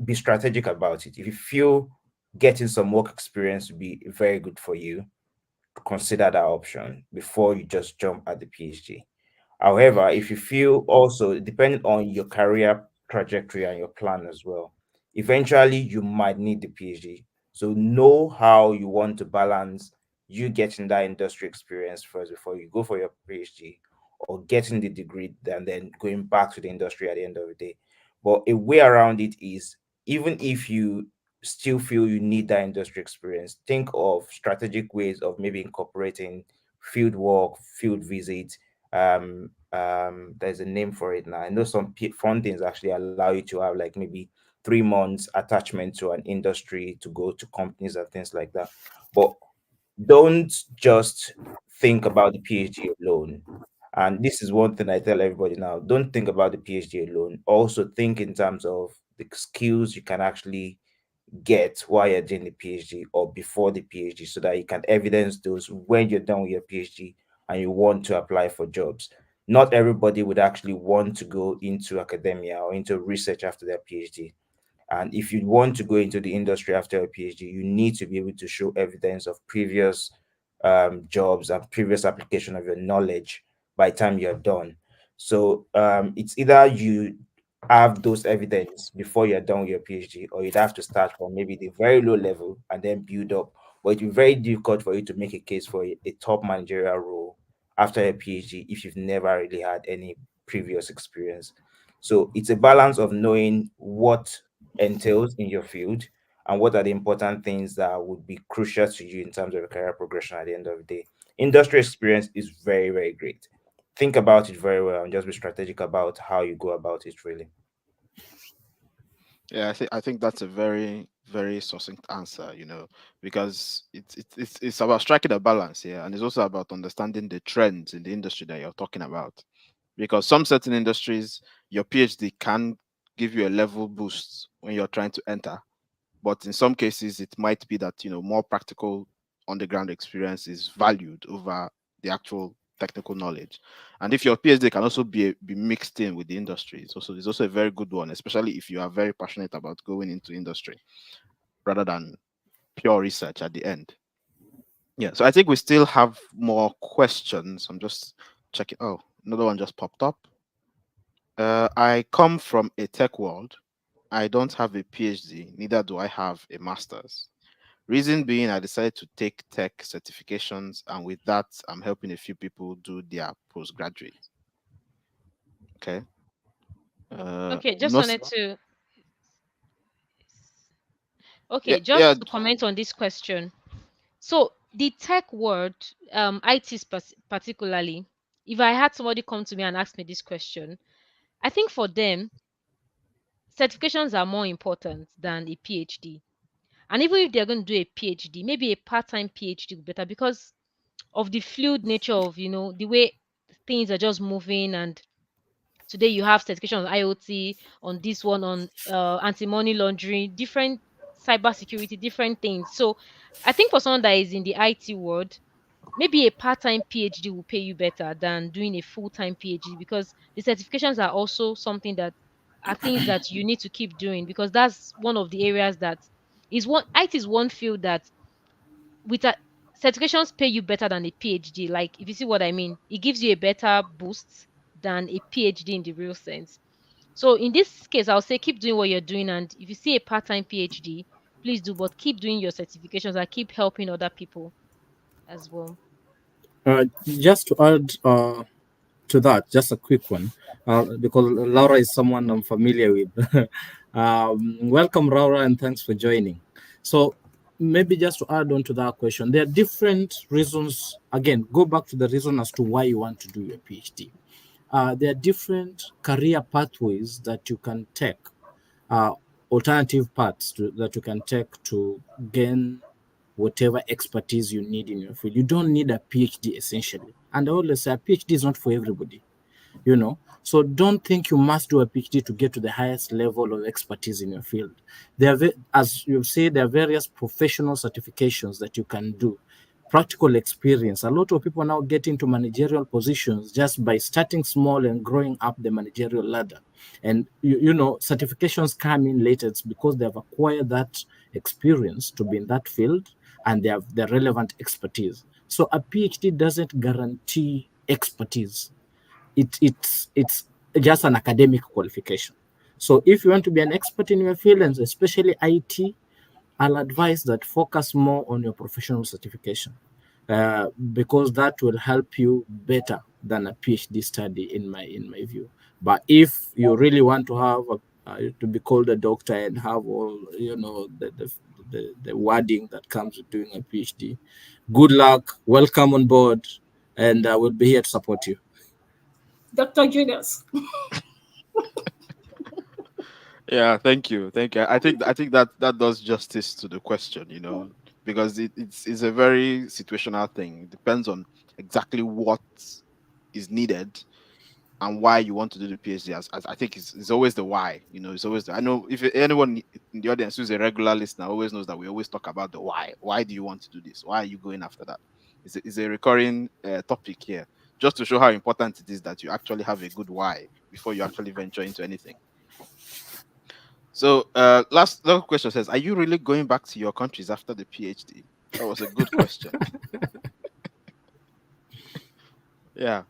be strategic about it. If you feel getting some work experience would be very good for you, consider that option before you just jump at the PhD. However, if you feel also, depending on your career trajectory and your plan as well, eventually you might need the PhD. So know how you want to balance you getting that industry experience first before you go for your PhD or getting the degree and then going back to the industry at the end of the day. But a way around it is even if you still feel you need that industry experience, think of strategic ways of maybe incorporating field work, field visits. There's a name for it now. I know some fundings actually allow you to have like maybe 3 months attachment to an industry to go to companies and things like that. But don't just think about the PhD alone. And this is one thing I tell everybody now. Don't think about the PhD alone. Also think in terms of the skills you can actually get while you're doing the PhD or before the PhD so that you can evidence those when you're done with your PhD and you want to apply for jobs. not everybody would actually want to go into academia or into research after their PhD. And if you want to go into the industry after a PhD, you need to be able to show evidence of previous jobs and previous application of your knowledge by the time you're done. So it's either you have those evidence before you're done with your PhD, or you'd have to start from maybe the very low level and then build up. But it'd be very difficult for you to make a case for a top managerial role after a PhD if you've never really had any previous experience. So it's a balance of knowing what entails in your field and what are the important things that would be crucial to you in terms of your career progression at the end of the day. Industry experience is very, very great. Think about it very well and just be strategic about how you go about it, really. Yeah, I think that's a very succinct answer, because it's about striking a balance here, and it's also about understanding the trends in the industry that you're talking about. Because some certain industries, your PhD can give you a level boost when you're trying to enter, but in some cases, it might be that more practical on the ground experience is valued over the actual technical knowledge. And if your PhD can also be mixed in with the industry, it's also a very good one, especially if you are very passionate about going into industry rather than pure research at the end. Yeah, so I think we still have more questions. I'm just checking. Oh, another one just popped up. I come from a tech world. I don't have a PhD, neither do I have a master's. Reason being, I decided to take tech certifications, and with that, I'm helping a few people do their postgraduate. Okay. Okay, just No. wanted to Yeah, okay, yeah. just to comment on this question. So the tech world, IT particularly, if I had somebody come to me and ask me this question, I think for them, certifications are more important than a PhD. And even if they're going to do a PhD, maybe a part-time PhD would be better because of the fluid nature of, the way things are just moving. And today you have certification on IoT, on this one, on anti-money laundering, different cyber security, different things. So I think for someone that is in the IT world, maybe a part-time PhD will pay you better than doing a full-time PhD because the certifications are also something that are things that you need to keep doing because that's one of the areas that is one IT is one field that with a, certifications pay you better than a PhD. Like if you see what I mean, it gives you a better boost than a PhD in the real sense. So in this case, I'll say keep doing what you're doing, and if you see a part-time PhD, please do, but keep doing your certifications and keep helping other people as well. Just to add to that, just a quick one, because Laura is someone I'm familiar with. Welcome, Laura, and thanks for joining. So maybe just to add on to that question, there are different reasons. Again, go back to the reason as to why you want to do your PhD. There are different career pathways that you can take, uh, alternative paths that you can take to gain whatever expertise you need in your field. You don't need a PhD essentially. And I always say a PhD is not for everybody, you know. So don't think you must do a PhD to get to the highest level of expertise in your field. There are, as you say, there are various professional certifications that you can do. Practical experience. A lot of people now get into managerial positions just by starting small and growing up the managerial ladder. And you know, certifications come in later. It's because they have acquired that experience to be in that field and they have the relevant expertise. So a PhD doesn't guarantee expertise. It's just an academic qualification. So if you want to be an expert in your field, and especially IT, I'll advise that focus more on your professional certification, because that will help you better than a PhD study in my view. But if you really want to have to be called a doctor and have all the wording that comes with doing a PhD, good luck, welcome on board, and we'll be here to support you. Dr. Julius. Yeah, thank you. I think that does justice to the question, because it's a very situational thing. It depends on exactly what is needed and why you want to do the PhD. As I think it's always the why. It's always I know if anyone in the audience who's a regular listener always knows that we always talk about the why. Why do you want to do this? Why are you going after that? It's a recurring topic here. just to show how important it is that you actually have a good why before you actually venture into anything. So, last question says, are you really going back to your countries after the PhD? That was a good question. Yeah,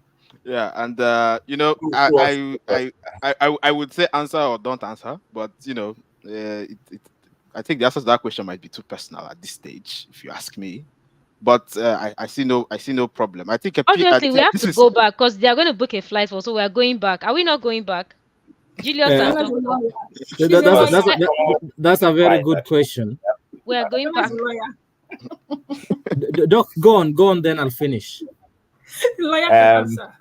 yeah, and I would say answer or don't answer, but I think the answer to that question might be too personal at this stage, if you ask me. But I see no problem. I think Obviously, we have this to is go back because they are going to book a flight for. So we are going back. Are we not going back? Julius Yeah. and Lola's a Doctor. lawyer. That- She's that- a that's, lawyer. that's a very good question. We are going Lola's back. a lawyer. Doc, go on, then I'll finish. The lawyer can answer.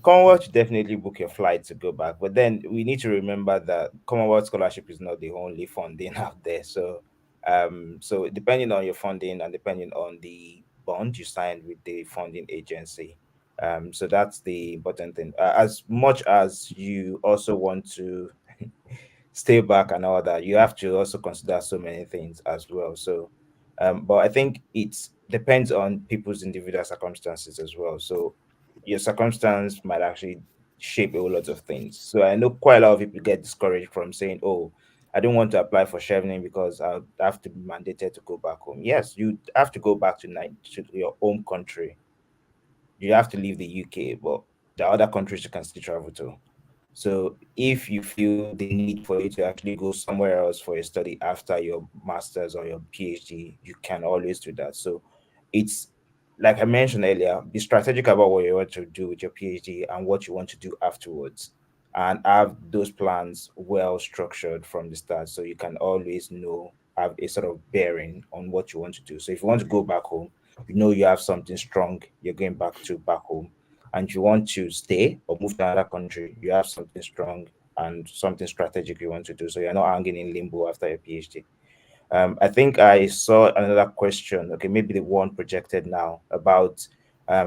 Commonwealth should definitely book your flight to go back, but then we need to remember that Commonwealth scholarship is not the only funding out there. So, so depending on your funding and depending on the bond you signed with the funding agency, so that's the important thing. As much as you also want to stay back and all that, you have to also consider so many things as well. So, but I think it depends on people's individual circumstances as well. So your circumstance might actually shape a whole lot of things. So I know quite a lot of people get discouraged from saying, "Oh, I don't want to apply for Chevening because I'll have to be mandated to go back home." Yes, you have to go back to your home country. You have to leave the UK, but there are other countries you can still travel to. So if you feel the need for you to actually go somewhere else for a study after your master's or your PhD, you can always do that. So it's like I mentioned earlier, be strategic about what you want to do with your PhD and what you want to do afterwards. And have those plans well structured from the start so you can always know, have a sort of bearing on what you want to do. So if you want to go back home, you know you have something strong you're going back home, and if you want to stay or move to another country, you have something strong and something strategic you want to do. So you're not hanging in limbo after your PhD. I think I saw another question. Okay, maybe the one projected now about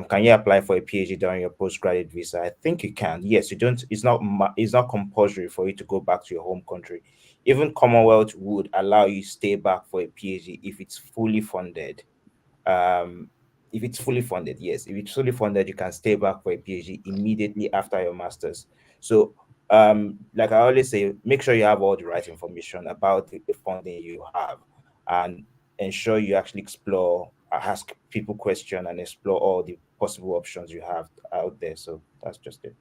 can you apply for a PhD during your postgraduate visa? I think you can. Yes, you don't. It's not compulsory for you to go back to your home country. Even Commonwealth would allow you stay back for a PhD if it's fully funded. um if it's fully funded, yes, if it's fully funded, you can stay back for a PhD immediately after your master's. So like I always say, make sure you have all the right information about the funding you have, and ensure you actually explore, ask people question and explore all the possible options you have out there. So that's just it.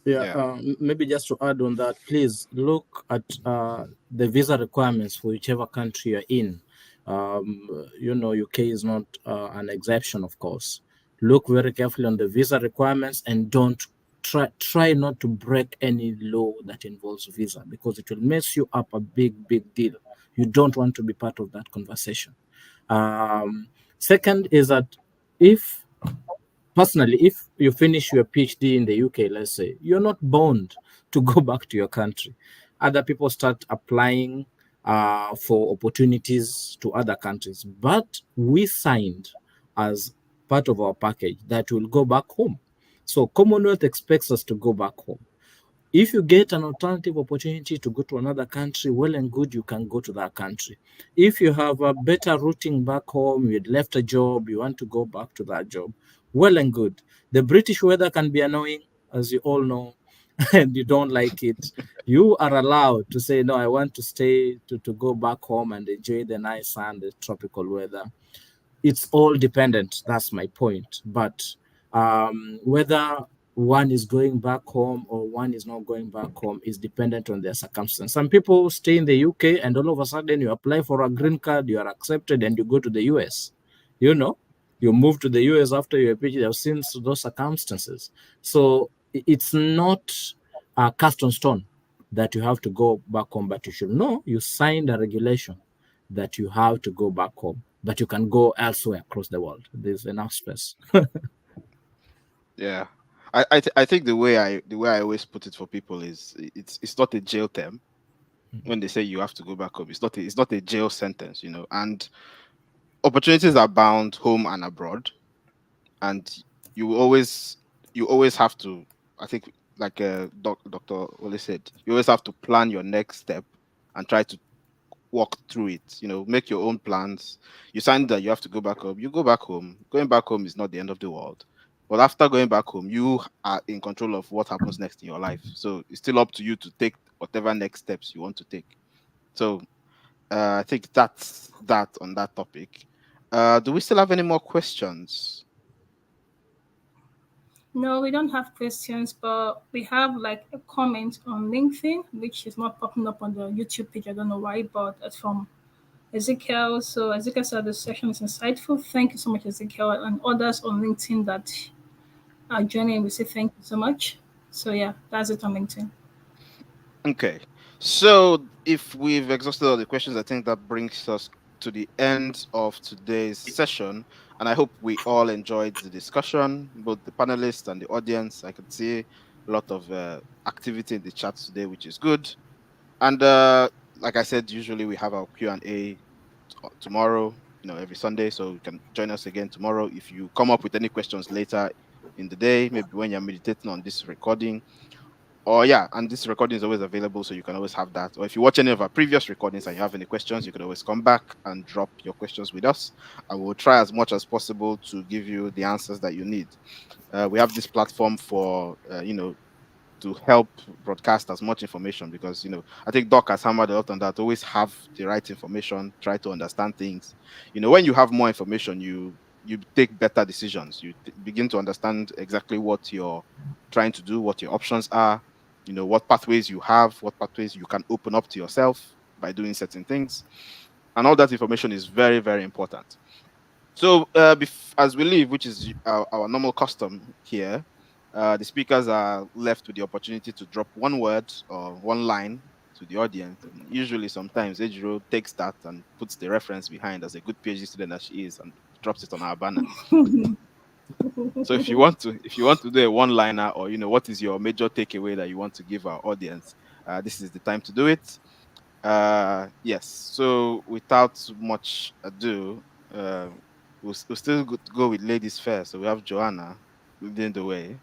Yeah, yeah. maybe just to add on that, please look at the visa requirements for whichever country you're in. UK is not an exception, of course. Look very carefully on the visa requirements and don't try not to break any law that involves visa, because it will mess you up a big deal. You don't want to be part of that conversation. Second is that if personally, if you finish your PhD in the UK, let's say, you're not bound to go back to your country. Other people start applying for opportunities to other countries, but we signed as part of our package that we'll go back home. So Commonwealth expects us to go back home. If you get an alternative opportunity to go to another country, well and good, you can go to that country. If you have a better routing back home, you'd left a job, you want to go back to that job, well and good. The British weather can be annoying, as you all know, and you don't like it. You are allowed to say, no, I want to stay, to go back home and enjoy the nice sun, the tropical weather. It's all dependent. That's my point. But whether one is going back home or one is not going back home is dependent on their circumstance. Some people stay in the UK and all of a sudden you apply for a green card, you are accepted, and you go to the US. You move to the US after your PhD. I've seen those circumstances. So it's not cast on stone that you have to go back home, but you should know you signed a regulation that you have to go back home, but you can go elsewhere across the world. There's enough space. Yeah, I think the way I always put it for people is it's not a jail term. When they say you have to go back home, it's not a jail sentence, and opportunities are bound home and abroad, and you always have to, I think, like Dr. Ole said, you always have to plan your next step and try to walk through it. Make your own plans. You sign that you have to go back home. You go back home. Going back home is not the end of the world. But after going back home, you are in control of what happens next in your life. So it's still up to you to take whatever next steps you want to take. So I think that's that on that topic. Do we still have any more questions? No, we don't have questions, but we have like a comment on LinkedIn, which is not popping up on the YouTube page. I don't know why, but it's from Ezekiel. So Ezekiel said the session is insightful. Thank you so much, Ezekiel, and others on LinkedIn that are joining. We say thank you so much. So yeah, that's it on LinkedIn. Okay. So if we've exhausted all the questions, I think that brings us to the end of today's session. And I hope we all enjoyed the discussion, both the panelists and the audience. I could see a lot of activity in the chat today, which is good. And like I said, usually we have our Q&A tomorrow, every Sunday. So you can join us again tomorrow. If you come up with any questions later in the day, maybe when you're meditating on this recording, and this recording is always available, so you can always have that. Or if you watch any of our previous recordings and you have any questions, you can always come back and drop your questions with us, and we'll try as much as possible to give you the answers that you need. We have this platform for to help broadcast as much information, because I think Doc has hammered a lot on that. Always have the right information, try to understand things. When you have more information, you take better decisions. You begin to understand exactly what you're trying to do, what your options are, what pathways you have, what pathways you can open up to yourself by doing certain things. And all that information is very, very important. So as we leave, which is our normal custom here, the speakers are left with the opportunity to drop one word or one line to the audience. And usually, sometimes Ejiro takes that and puts the reference behind, as a good PhD student that she is, and drops it on our banner. So if you want to do a one-liner, or what is your major takeaway that you want to give our audience, this is the time to do it. Yes. So without much ado, we'll still go with ladies first. So we have Joanna leading the way.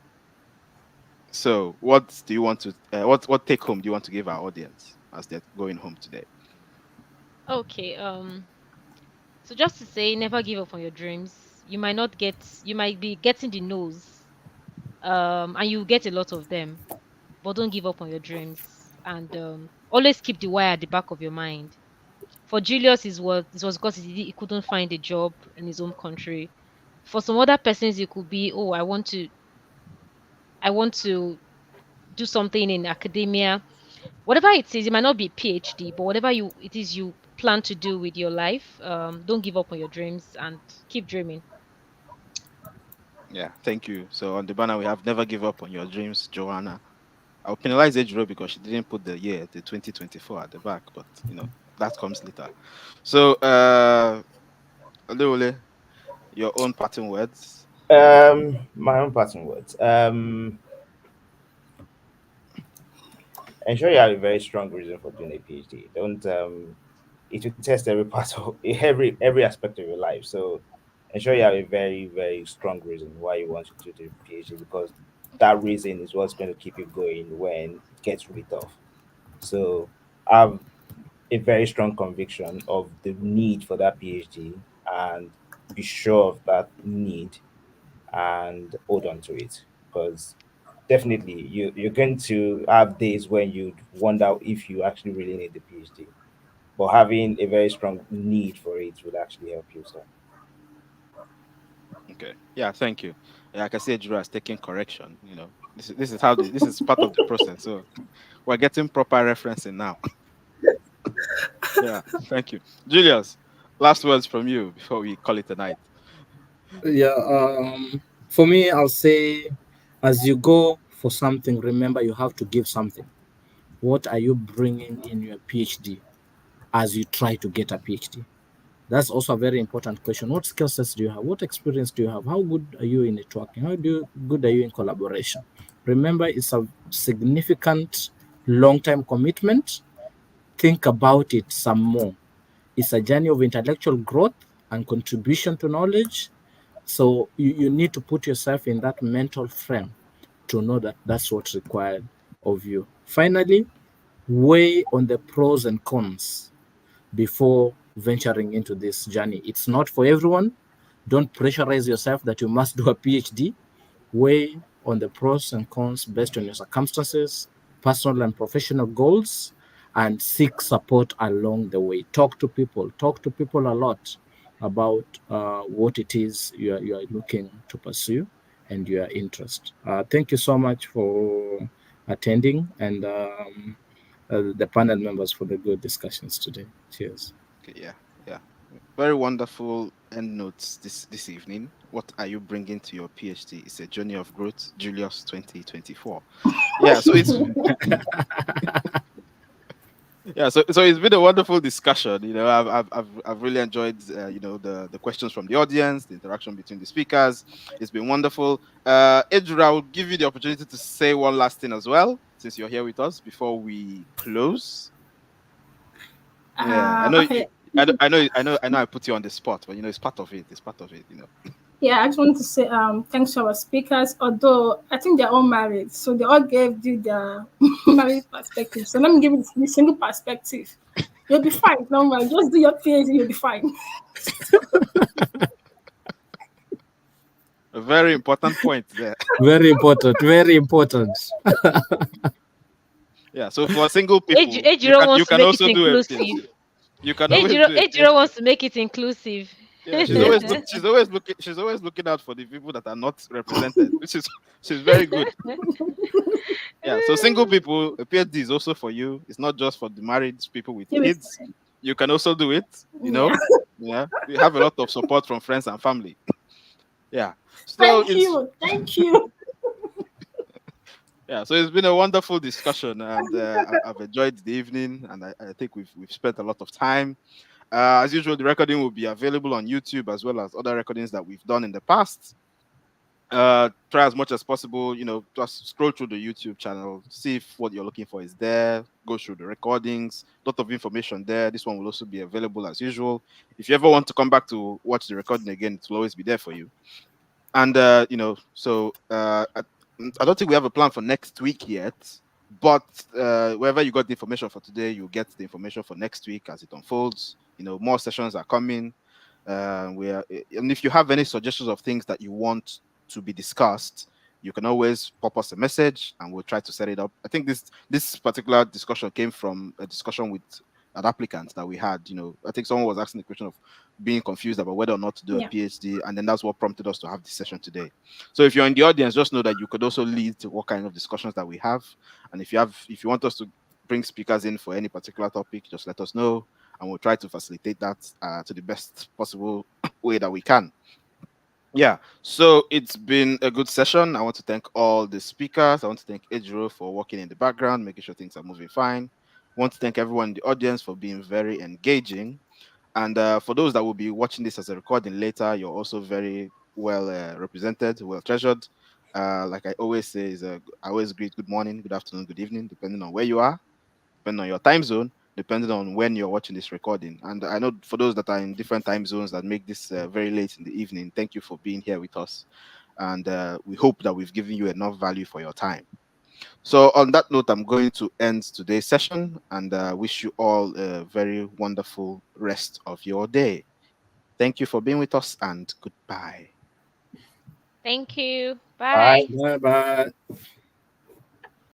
So what do you want to what take home do you want to give our audience as they're going home today? Okay. So just to say, never give up on your dreams. You might be getting the no's, and you get a lot of them, but don't give up on your dreams, and always keep the why at the back of your mind. For Julius, it was because he couldn't find a job in his home country. For some other persons, it could be, oh, I want to do something in academia. Whatever it is, it might not be PhD, but whatever it is you plan to do with your life, don't give up on your dreams and keep dreaming. Yeah, thank you. So on the banner we have never give up on your dreams, Joanna. I'll penalize Ejiro because she didn't put the 2024 at the back, but that comes later. So Oleole, your own parting words. My own parting words. Ensure you have a very strong reason for doing a PhD. Don't it will test every part of every aspect of your life. So ensure you have a very, very strong reason why you want to do the PhD, because that reason is what's going to keep you going when it gets really tough. So have a very strong conviction of the need for that PhD, and be sure of that need and hold on to it, because definitely you're going to have days when you wonder if you actually really need the PhD, but having a very strong need for it would actually help you. So Okay. Yeah, thank you. Yeah, like I said, Ejiro has taken correction. This is part of the process. So we're getting proper referencing now. Yeah, thank you. Julius, last words from you before we call it a night. Yeah. For me, I'll say, as you go for something, remember you have to give something. What are you bringing in your PhD as you try to get a PhD? That's also a very important question. What skill sets do you have? What experience do you have? How good are you in networking? Good are you in collaboration? Remember, it's a significant long-term commitment. Think about it some more. It's a journey of intellectual growth and contribution to knowledge. So you need to put yourself in that mental frame to know that that's what's required of you. Finally, weigh on the pros and cons. before venturing into this journey. It's not for everyone. Don't pressurize yourself that you must do a PhD. Weigh on the pros and cons based on your circumstances, personal and professional goals, and seek support along the way. Talk to people. Talk to people a lot about what it is you are looking to pursue and your interest. Thank you so much for attending, and the panel members for the good discussions today. Cheers. Okay, yeah. Very wonderful end notes this evening. What are you bringing to your PhD? It's a journey of growth, Julius 2024. Yeah, so it's so it's been a wonderful discussion. I've really enjoyed the questions from the audience, the interaction between the speakers. It's been wonderful. Ejiro, I will give you the opportunity to say one last thing as well, since you're here with us before we close. Yeah, I know. Okay. I put you on the spot, but it's part of it. It's part of it. Yeah, I just wanted to say thanks to our speakers, although I think they're all married, so they all gave you their married perspective. So let me give you the single perspective. You'll be fine. No worry, just do your PhD, you'll be fine. A very important point there. Very important. Very important. Yeah. So for single people, Ejiro wants you to can make also it do it. inclusive. You can always do it. Ejiro wants to make it inclusive. Yeah, she's always looking out for the people that are not represented, which is she's very good. Yeah, so single people, a PhD is also for you. It's not just for the married people with kids. You can also do it. Yeah, we have a lot of support from friends and family. Yeah. So Thank you. Yeah, so it's been a wonderful discussion, and I've enjoyed the evening, and I think we've spent a lot of time. As usual, the recording will be available on YouTube as well as other recordings that we've done in the past. Try as much as possible, just scroll through the YouTube channel, see if what you're looking for is there, go through the recordings, a lot of information there. This one will also be available as usual. If you ever want to come back to watch the recording again, it will always be there for you. And I don't think we have a plan for next week yet, but wherever you got the information for today, you'll get the information for next week as it unfolds. More sessions are coming. And if you have any suggestions of things that you want to be discussed, you can always pop us a message and we'll try to set it up. I think this particular discussion came from a discussion with an applicant that we had. I think someone was asking the question of being confused about whether or not to do a PhD, and then that's what prompted us to have this session today. So if you're in the audience, just know that you could also lead to what kind of discussions that we have. And if you want us to bring speakers in for any particular topic, just let us know, and we'll try to facilitate that to the best possible way that we can. Yeah, so it's been a good session. I want to thank all the speakers. I want to thank Ejiro for working in the background, making sure things are moving fine. I want to thank everyone in the audience for being very engaging. And for those that will be watching this as a recording later, you're also very well represented, well treasured. Like I always say, I always greet good morning, good afternoon, good evening, depending on where you are, depending on your time zone, depending on when you're watching this recording. And I know for those that are in different time zones that make this very late in the evening, thank you for being here with us. And we hope that we've given you enough value for your time. So on that note, I'm going to end today's session and wish you all a very wonderful rest of your day. Thank you for being with us and goodbye. Thank you. Bye. Bye bye.